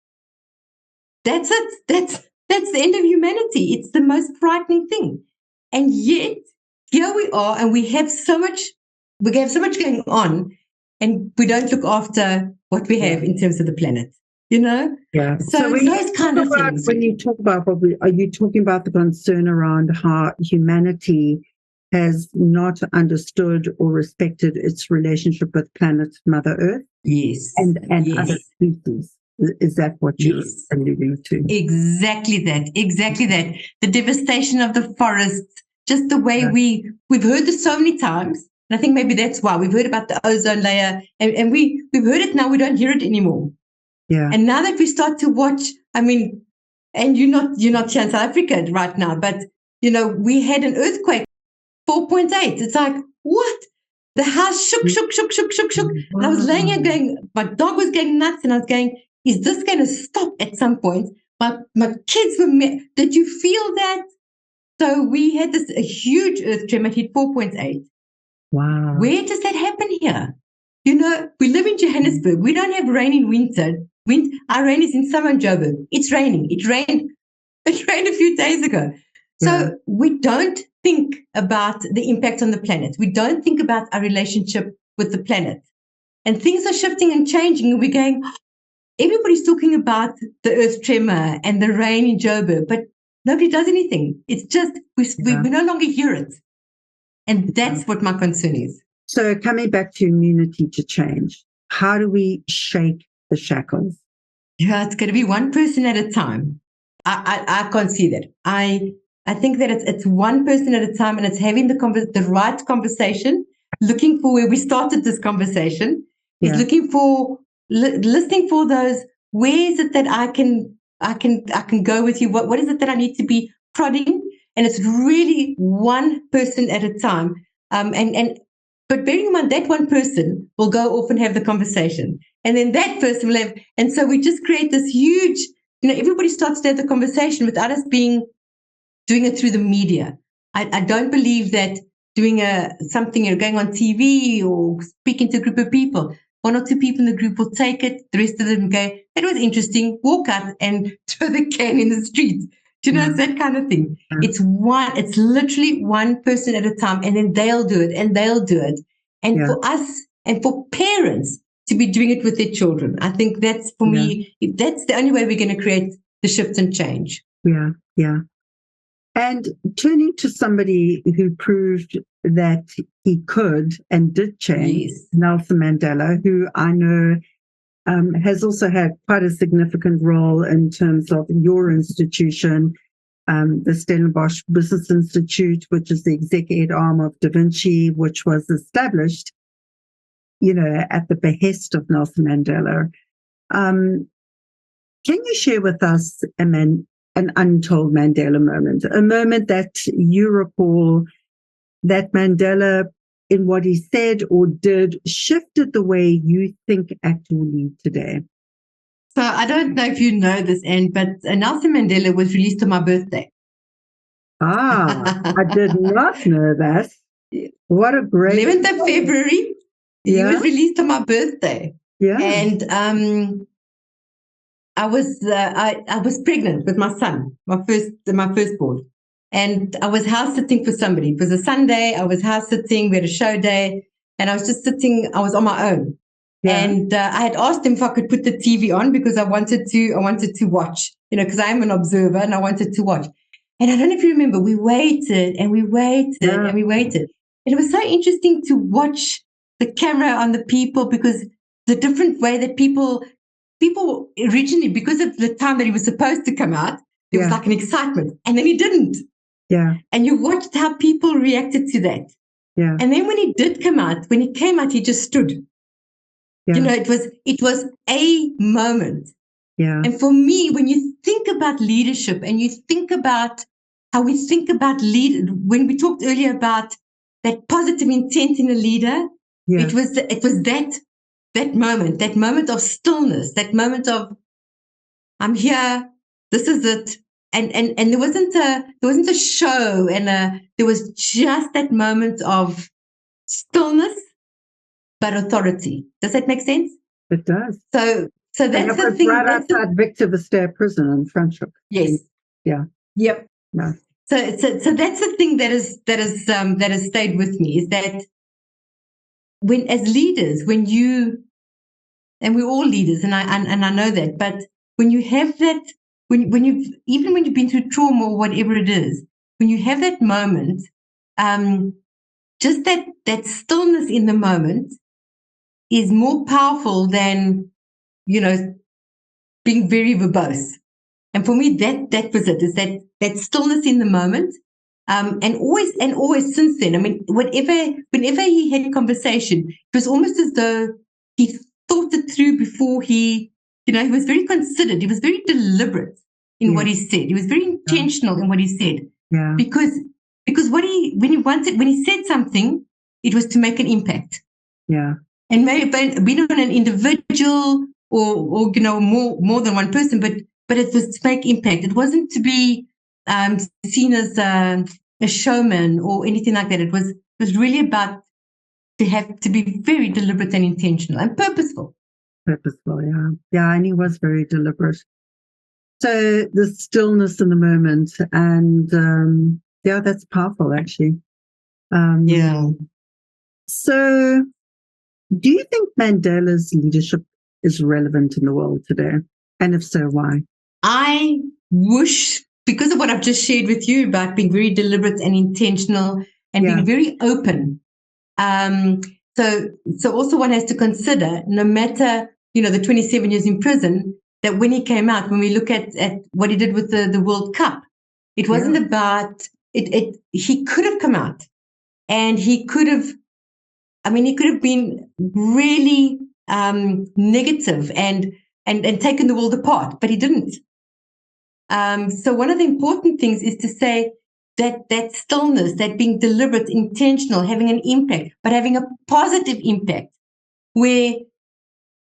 that's it. That's the end of humanity. It's the most frightening thing. And yet, here we are, and we have so much going on, and we don't look after what we have in terms of the planet, you know? Yeah. So those kind of things. When you talk about are you talking about the concern around how humanity has not understood or respected its relationship with planet Mother Earth? Yes. And other species. Is that what you're alluding to? Exactly that. The devastation of the forests, just the way we've heard this so many times. And I think maybe that's why we've heard about the ozone layer and we've heard it now, we don't hear it anymore. Yeah. And now that we start to watch, I mean, and you're not here in South Africa right now, but you know, we had an earthquake, 4.8. It's like, what? The house shook. And I was laying here going, my dog was going nuts, and I was going, is this going to stop at some point? My kids were, did you feel that? So we had a huge earth tremor, hit 4.8. Wow. Where does that happen here? You know, we live in Johannesburg. We don't have rain in winter. Our rain is in summer in Joburg. It's raining. It rained a few days ago. So we don't think about the impact on the planet. We don't think about our relationship with the planet. And things are shifting and changing. And we're going, everybody's talking about the earth tremor and the rain in Joburg, but nobody does anything. It's just, we no longer hear it. And that's what my concern is. So coming back to immunity to change, how do we shake the shackles? Yeah, it's going to be one person at a time. I can't see that. I think that it's one person at a time, and it's having the right conversation, looking for where we started this conversation, is looking for, listening for those, where is it that I can go with you? What is it that I need to be prodding? And it's really one person at a time. But bearing in mind that one person will go off and have the conversation, and then that person will have, and so we just create this huge, you know, everybody starts to have the conversation without us doing it through the media. I don't believe that doing something, going on TV or speaking to a group of people, one or two people in the group will take it, the rest of them go, that was interesting, walk out and throw the can in the street. Do you know, it's that kind of thing. It's literally one person at a time, and then they'll do it and they'll do it. And for us and for parents to be doing it with their children, I think that's, for me, that's the only way we're going to create the shift and change. Yeah, yeah. And turning to somebody who proved that he could and did change, Nelson Mandela, who I know has also had quite a significant role in terms of your institution the Stellenbosch Business Institute, which is the exec ed arm of Da Vinci, which was established, at the behest of Nelson Mandela. Can you share with us an untold Mandela moment, a moment that you recall that Mandela, in what he said or did, shifted the way you think, act, or lead today? So I don't know if you know this, Anne, but Nelson Mandela was released on my birthday. I did not know that. What a great 11th of February. He was released on my birthday. Yeah. And I was pregnant with my son, my firstborn. And I was house sitting for somebody. It was a Sunday. I was house sitting. We had a show day. And I was just sitting. I was on my own. Yeah. And I had asked him if I could put the TV on because I wanted to watch, because I am an observer and I wanted to watch. And I don't know if you remember, we waited and we waited and we waited. And it was so interesting to watch the camera on the people, because the different way that people originally, because of the time that he was supposed to come out, there was like an excitement, and then he didn't. Yeah. And you watched how people reacted to that. Yeah. And then when he came out, he just stood. Yeah. It was a moment. Yeah. And for me, when you think about leadership and you think about how we think about when we talked earlier about that positive intent in a leader, it was that moment of stillness, that moment of I'm here, this is it. And there wasn't a show, and there was just that moment of stillness but authority. Does that make sense? It does. So that's the thing. Right outside Victor Verster prison in Franschhoek. Yes. Yeah. Yep. Yeah. So that's the thing that has stayed with me, is that when, as leaders, and we're all leaders, and I know that, but when you have that, when you've been through trauma or whatever it is, when you have that moment, just that stillness in the moment is more powerful than, being very verbose. And for me, that was it, is that stillness in the moment. And always since then, I mean, whenever he had a conversation, it was almost as though he thought it through before he was very considered. He was very deliberate in what he said. He was very intentional in what he said. Yeah. Because when he said something, it was to make an impact. Yeah. And maybe be on an individual or more than one person, but it was to make impact. It wasn't to be seen as a showman or anything like that. It was really about to be very deliberate and intentional and purposeful. Purposeful, yeah. Yeah, and he was very deliberate. So the stillness in the moment, and that's powerful, actually. So do you think Mandela's leadership is relevant in the world today? And if so, why? I wish, because of what I've just shared with you about being very deliberate and intentional and being very open. So also one has to consider, no matter, the 27 years in prison, that when he came out, when we look at what he did with the World Cup, it wasn't about it. He could have come out and he could have been really negative and taken the world apart, but he didn't. So one of the important things is to say that stillness, that being deliberate, intentional, having an impact, but having a positive impact.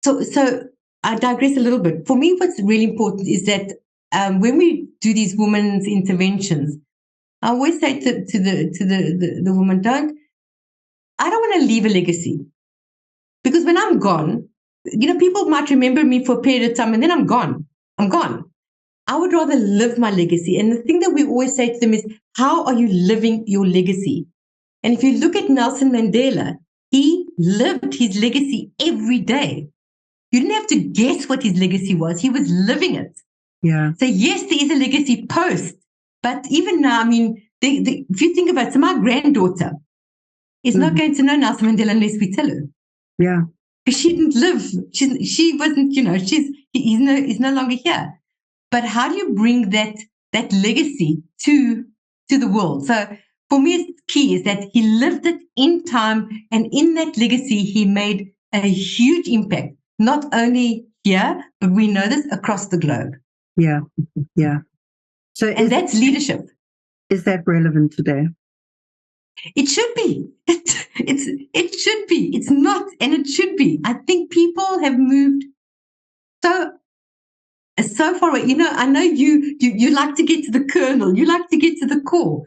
So I digress a little bit. For me, what's really important is that when we do these women's interventions, I always say to the woman, I don't want to leave a legacy, because when I'm gone, people might remember me for a period of time and then I'm gone. I would rather live my legacy. And the thing that we always say to them is, how are you living your legacy? And if you look at Nelson Mandela, he lived his legacy every day. You didn't have to guess what his legacy was. He was living it. Yeah. So yes, there is a legacy post. But even now, I mean, if you think about it, so my granddaughter is not going to know Nelson Mandela unless we tell her. Yeah. Because she didn't live. She wasn't, he's no longer here. But how do you bring that that legacy to the world. So for me, it's key is that he lived it in time, and in that legacy, he made a huge impact, not only here, but we know this across the globe. Yeah. Yeah. So that's leadership. Is that relevant today? It should be. It should be. It's not, and it should be. I think people have moved so far away. I know you like to get to the kernel, you like to get to the core,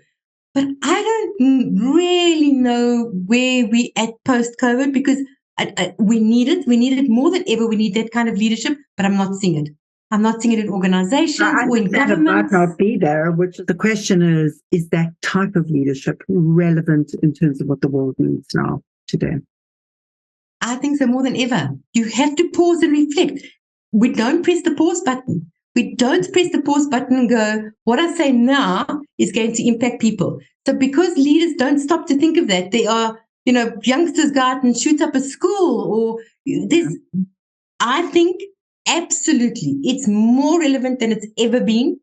but I don't really know where we at post-COVID, because we need it. We need it more than ever. We need that kind of leadership, but I'm not seeing it. I'm not seeing it in organizations or in governments. It might not be there, which the question is that type of leadership relevant in terms of what the world needs now, today? I think so, more than ever. You have to pause and reflect. We don't press the pause button. We don't press the pause button and go, what I say now is going to impact people. So because leaders don't stop to think of that, they are, youngsters go out and shoot up a school, or there's, I think, absolutely, it's more relevant than it's ever been,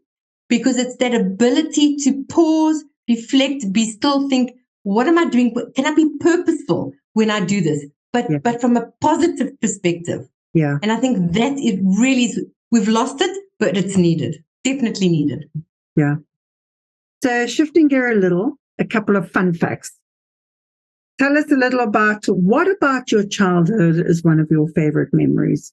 because it's that ability to pause, reflect, be still, think, what am I doing? Can I be purposeful when I do this? But from a positive perspective. Yeah. And I think that it really is, we've lost it, but it's needed, definitely needed. Yeah. So shifting gear a little, a couple of fun facts. Tell us a little about, what about your childhood is one of your favorite memories?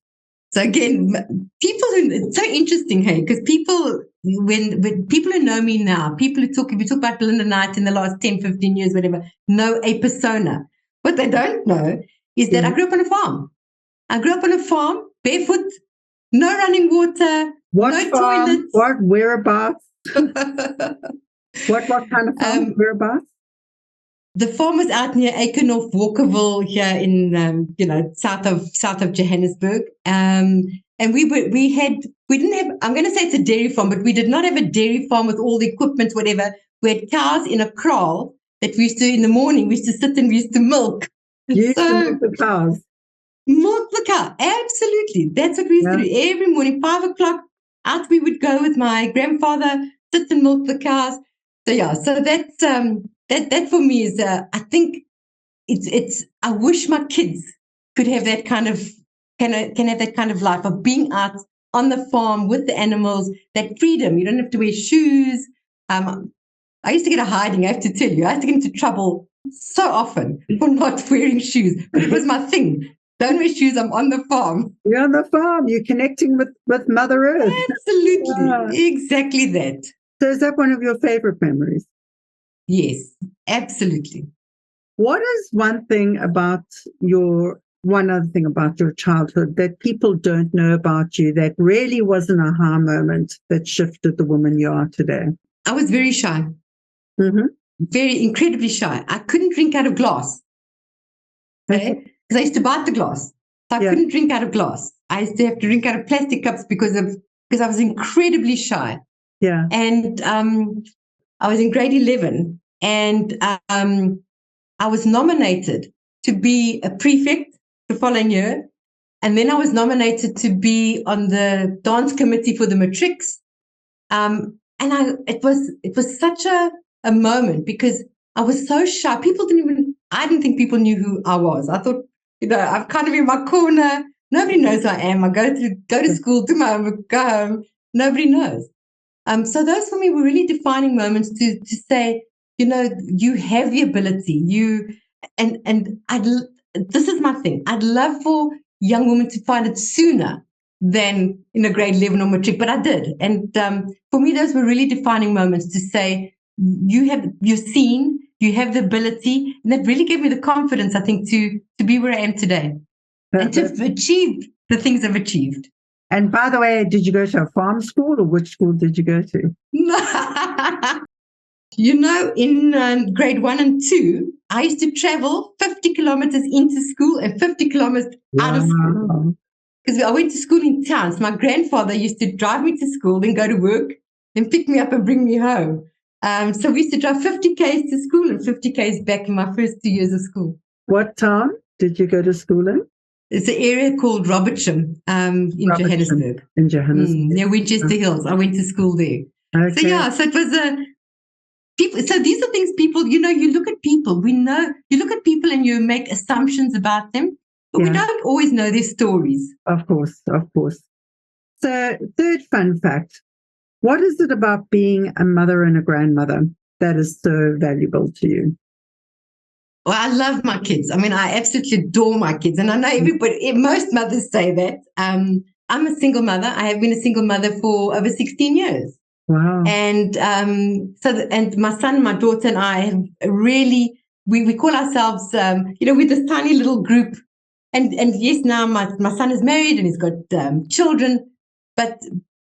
So again, it's so interesting, hey, because people, when people who know me now, people who if you talk about Belinda Knight in the last 10, 15 years, whatever, know a persona. What they don't know is that I grew up on a farm. I grew up on a farm, barefoot, no running water, no toilets. What, whereabouts? What kind of farm, whereabouts? The farm was out near Aikenhof, Walkerville, here in south of Johannesburg. And we didn't have, I'm going to say it's a dairy farm, but we did not have a dairy farm with all the equipment, whatever. We had cows in a kraal that we used to, in the morning, we used to sit and we used to milk. You used to milk the cows? Milk the cow, absolutely. That's what we used to do. Every morning, 5 o'clock, out we would go with my grandfather, sit and milk the cows. So yeah, so that's that for me is I think it's I wish my kids could have that kind of can have that kind of life of being out on the farm with the animals, that freedom. You don't have to wear shoes. I used to get a hiding, I have to tell you. I used to get into trouble so often for not wearing shoes, but it was my thing. Don't wear shoes, I'm on the farm. You're on the farm, you're connecting with Mother Earth. Absolutely, exactly that. So is that one of your favorite memories? Yes, absolutely. What is one other thing about your childhood that people don't know about you that really was an aha moment that shifted the woman you are today? I was very shy. Mm-hmm. Very incredibly shy. I couldn't drink out of glass. Okay? Because I used to bite the glass. So I couldn't drink out of glass. I used to have to drink out of plastic cups because I was incredibly shy. Yeah. And I was in grade 11, and I was nominated to be a prefect the following year. And then I was nominated to be on the dance committee for the matrics. And it was such a moment, because I was so shy. I didn't think people knew who I was. I thought, I'm kind of in my corner. Nobody knows who I am. I go to school, do my homework, go home. Nobody knows. So those for me were really defining moments to say, you have the ability. This is my thing. I'd love for young women to find it sooner than in a grade 11 or matric, but I did. And for me, those were really defining moments to say, you're seen, you have the ability, and that really gave me the confidence, I think, to be where I am today and to achieve the things I've achieved. And by the way, did you go to a farm school, or which school did you go to? In grade 1 and 2, I used to travel 50 kilometers into school and 50 kilometers out of school. Because I went to school in town. So my grandfather used to drive me to school, then go to work, then pick me up and bring me home. So we used to drive 50 Ks to school and 50 Ks back in my first 2 years of school. What town did you go to school in? It's an area called Robertsham in Johannesburg. In Johannesburg. Near Winchester Hills. I went to school there. Okay. So yeah, so it was people. So these are things people, you look at people, you look at people and you make assumptions about them, but we don't always know their stories. Of course, of course. So, third fun fact: what is it about being a mother and a grandmother that is so valuable to you? Well, I love my kids. I mean, I absolutely adore my kids, and I know most mothers say that. I'm a single mother. I have been a single mother for over 16 years. Wow. And and my son, my daughter, and I have really, we call ourselves, we're this tiny little group. And yes, now my son is married and he's got children, but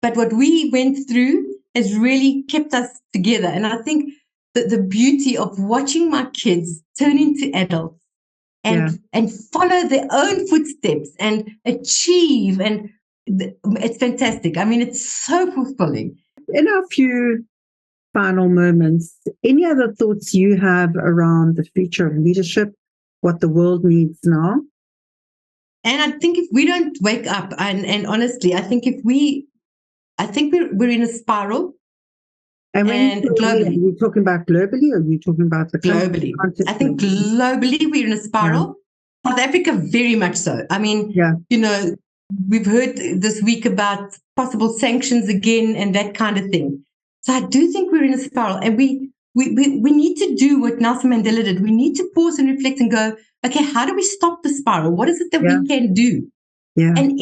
what we went through has really kept us together. And I think that the beauty of watching my kids turn into adults and follow their own footsteps and achieve, and it's fantastic. I mean, it's so fulfilling. In our few final moments, any other thoughts you have around the future of leadership, what the world needs now? And I think if we don't wake up, and honestly, I think we're in a spiral. And globally, are you talking about globally, or are you talking about the globally? I think globally we're in a spiral. Yeah. South Africa, very much so. I mean, we've heard this week about possible sanctions again and that kind of thing. So I do think we're in a spiral, and we need to do what Nelson Mandela did. We need to pause and reflect and go, okay, how do we stop the spiral? What is it that we can do? Yeah. And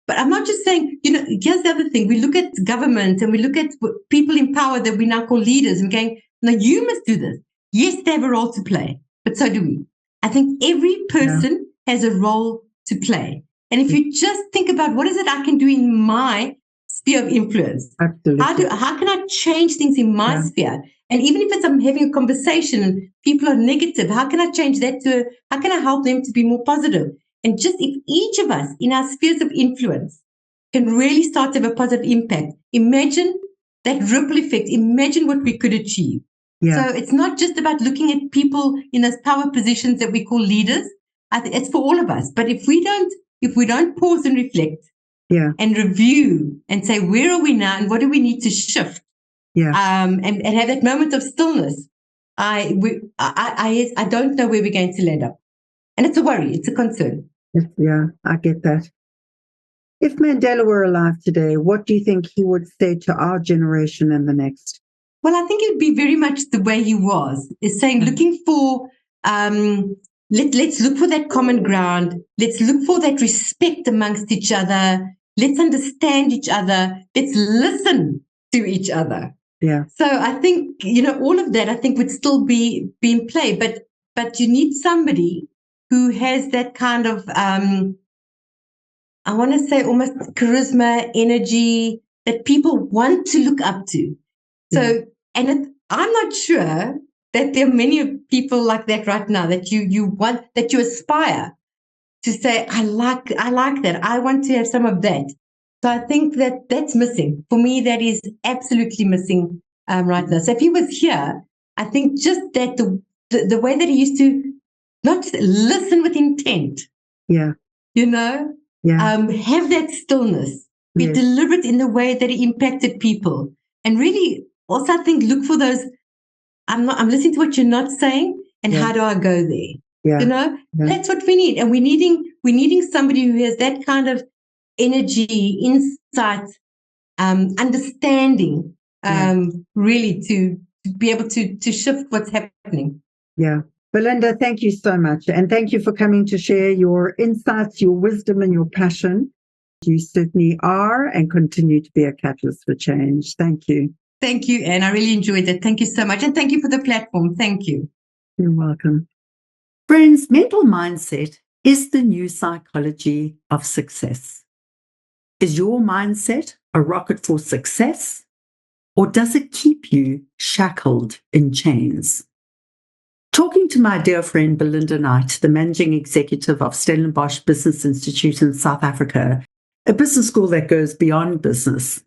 but I'm not just saying, here's the other thing. We look at government and we look at people in power that we now call leaders and going, no, you must do this. Yes, they have a role to play, but so do we. I think every person has a role to play. And if you just think about what is it I can do in my sphere of influence? Absolutely. How can I change things in my sphere? And even if I'm having a conversation and people are negative, how can I change that how can I help them to be more positive? And just if each of us in our spheres of influence can really start to have a positive impact, imagine that ripple effect, imagine what we could achieve. Yeah. So it's not just about looking at people in those power positions that we call leaders. I think it's for all of us. But if we don't pause and reflect and review and say, where are we now and what do we need to shift? And have that moment of stillness. I don't know where we're going to land up. And it's a worry, it's a concern. Yeah, I get that. If Mandela were alive today, what do you think he would say to our generation and the next? Well, I think it would be very much the way he was, is saying, looking for, let's look for that common ground. Let's look for that respect amongst each other. Let's understand each other. Let's listen to each other. Yeah. So I think, all of that I think would still be in play, but you need somebody who has that kind of, I want to say almost charisma, energy that people want to look up to. So, I'm not sure that there are many people like that right now that you want, that you aspire to say, I like that. I want to have some of that. So I think that's missing. For me, that is absolutely missing right now. So if he was here, I think just that the way that he used to not just listen with intent. Yeah. Have that stillness, be deliberate in the way that he impacted people. And really also I think look for those, I'm listening to what you're not saying and how do I go there? Yeah. That's what we need. And we're needing somebody who has that kind of energy, insight, understanding, really to be able to shift what's happening. Yeah. Belinda, thank you so much. And thank you for coming to share your insights, your wisdom, and your passion. You certainly are and continue to be a catalyst for change. Thank you. Thank you, Anne. I really enjoyed it. Thank you so much. And thank you for the platform. Thank you. You're welcome. Friends, mental mindset is the new psychology of success. Is your mindset a rocket for success, or does it keep you shackled in chains? Talking to my dear friend Belinda Knight, the managing executive of Stellenbosch Business Institute in South Africa, a business school that goes beyond business,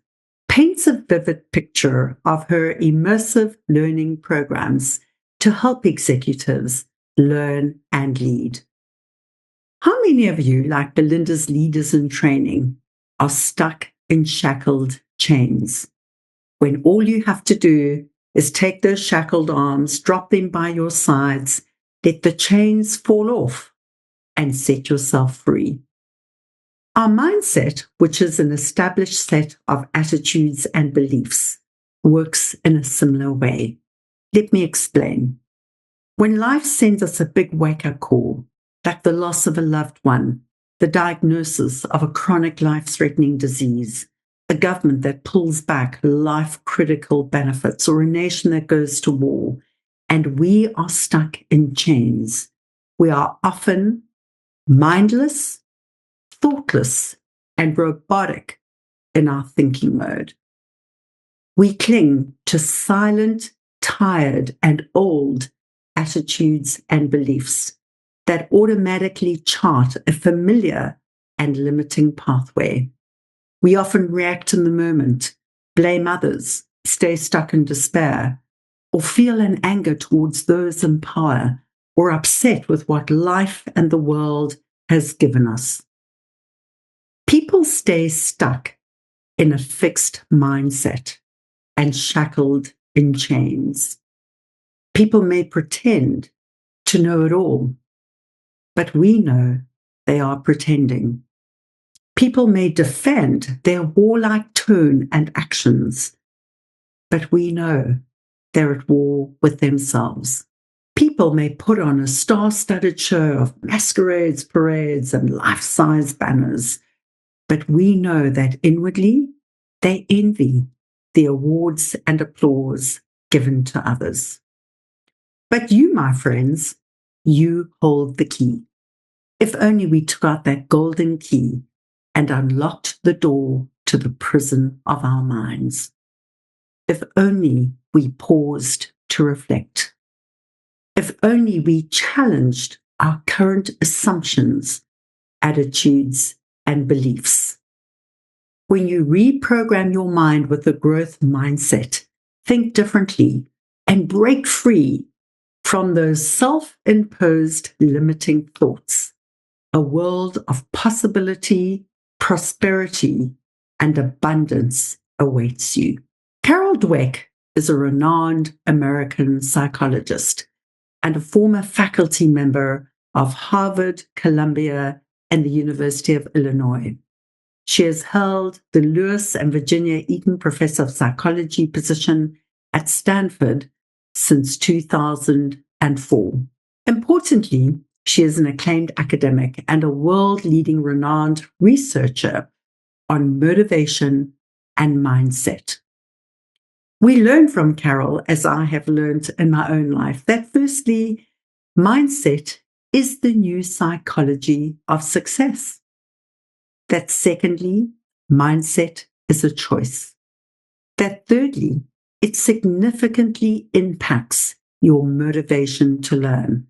paints a vivid picture of her immersive learning programs to help executives learn and lead. How many of you, like Belinda's leaders in training, are stuck in shackled chains? when all you have to do is take those shackled arms, drop them by your sides, let the chains fall off, and set yourself free. Our mindset, which is an established set of attitudes and beliefs, works in a similar way. Let me explain. When life sends us a big wake-up call, like the loss of a loved one, the diagnosis of a chronic life-threatening disease, a government that pulls back life-critical benefits, or a nation that goes to war, and we are stuck in chains, we are often mindless, thoughtless, and robotic in our thinking mode. We cling to silent, tired, and old attitudes and beliefs that automatically chart a familiar and limiting pathway. We often react in the moment, blame others, stay stuck in despair, or feel an anger towards those in power, or upset with what life and the world has given us. People stay stuck in a fixed mindset and shackled in chains. People may pretend to know it all, but we know they are pretending. People may defend their warlike tone and actions, but we know they're at war with themselves. People may put on a star-studded show of masquerades, parades, and life-size banners, but we know that inwardly they envy the awards and applause given to others. But you, my friends, you hold the key. If only we took out that golden key and unlocked the door to the prison of our minds. If only we paused to reflect. If only we challenged our current assumptions, attitudes, and beliefs. When you reprogram your mind with a growth mindset, think differently and break free from those self-imposed limiting thoughts. A world of possibility, prosperity, and abundance awaits you. Carol Dweck is a renowned American psychologist and a former faculty member of Harvard, Columbia, and the University of Illinois. She has held the Lewis and Virginia Eaton Professor of Psychology position at Stanford since 2004. Importantly, she is an acclaimed academic and a world-leading renowned researcher on motivation and mindset. We learn from Carol, as I have learned in my own life, that firstly, mindset is the new psychology of success. That secondly, mindset is a choice. That thirdly, it significantly impacts your motivation to learn.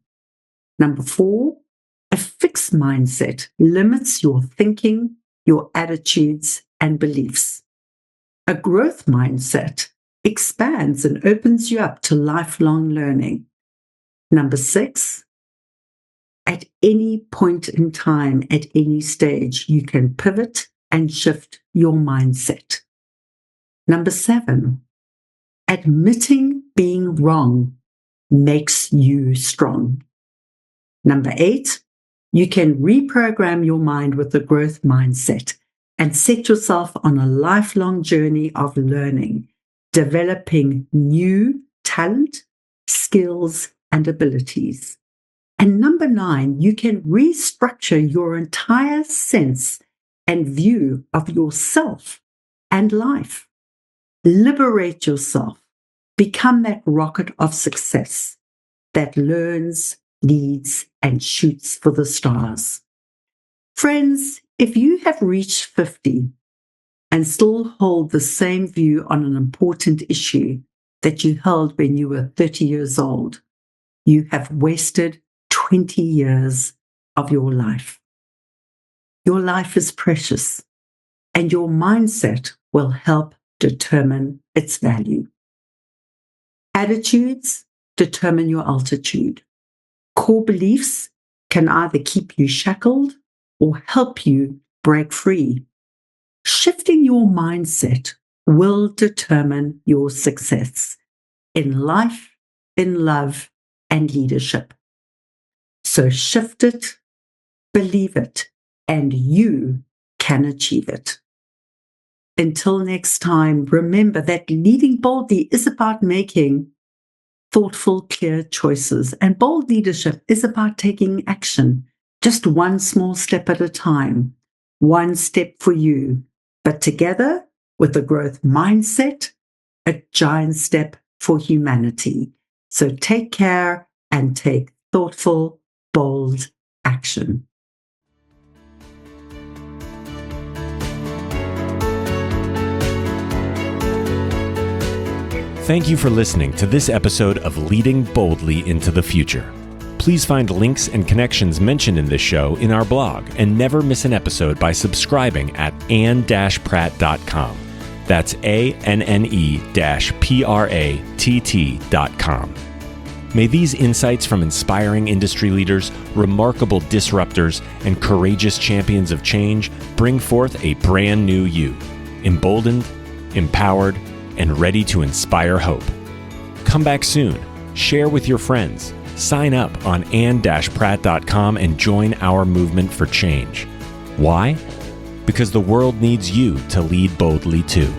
Number 4, a fixed mindset limits your thinking, your attitudes, and beliefs. A growth mindset expands and opens you up to lifelong learning. Number 6, at any point in time, at any stage, you can pivot and shift your mindset. Number 7, admitting being wrong makes you strong. Number 8, you can reprogram your mind with a growth mindset and set yourself on a lifelong journey of learning, developing new talent, skills, and abilities. And number 9, you can restructure your entire sense and view of yourself and life. Liberate yourself. Become that rocket of success that learns, leads, and shoots for the stars. Friends, if you have reached 50 and still hold the same view on an important issue that you held when you were 30 years old, you have wasted 20 years of your life. Your life is precious, and your mindset will help determine its value. Attitudes determine your altitude. Core beliefs can either keep you shackled or help you break free. Shifting your mindset will determine your success in life, in love, and leadership. So shift it, believe it, and you can achieve it. Until next time, remember that leading boldly is about making thoughtful, clear choices, and bold leadership is about taking action, just one small step at a time, one step for you, but together with a growth mindset, a giant step for humanity. So take care and take thoughtful, bold action. Thank you for listening to this episode of Leading Boldly into the Future. Please find links and connections mentioned in this show in our blog and never miss an episode by subscribing at anne-pratt.com. That's ANNE-PRATT.com. May these insights from inspiring industry leaders, remarkable disruptors, and courageous champions of change bring forth a brand new you, emboldened, empowered, and ready to inspire hope. Come back soon, share with your friends, sign up on anne-pratt.com and join our movement for change. Why? Because the world needs you to lead boldly too.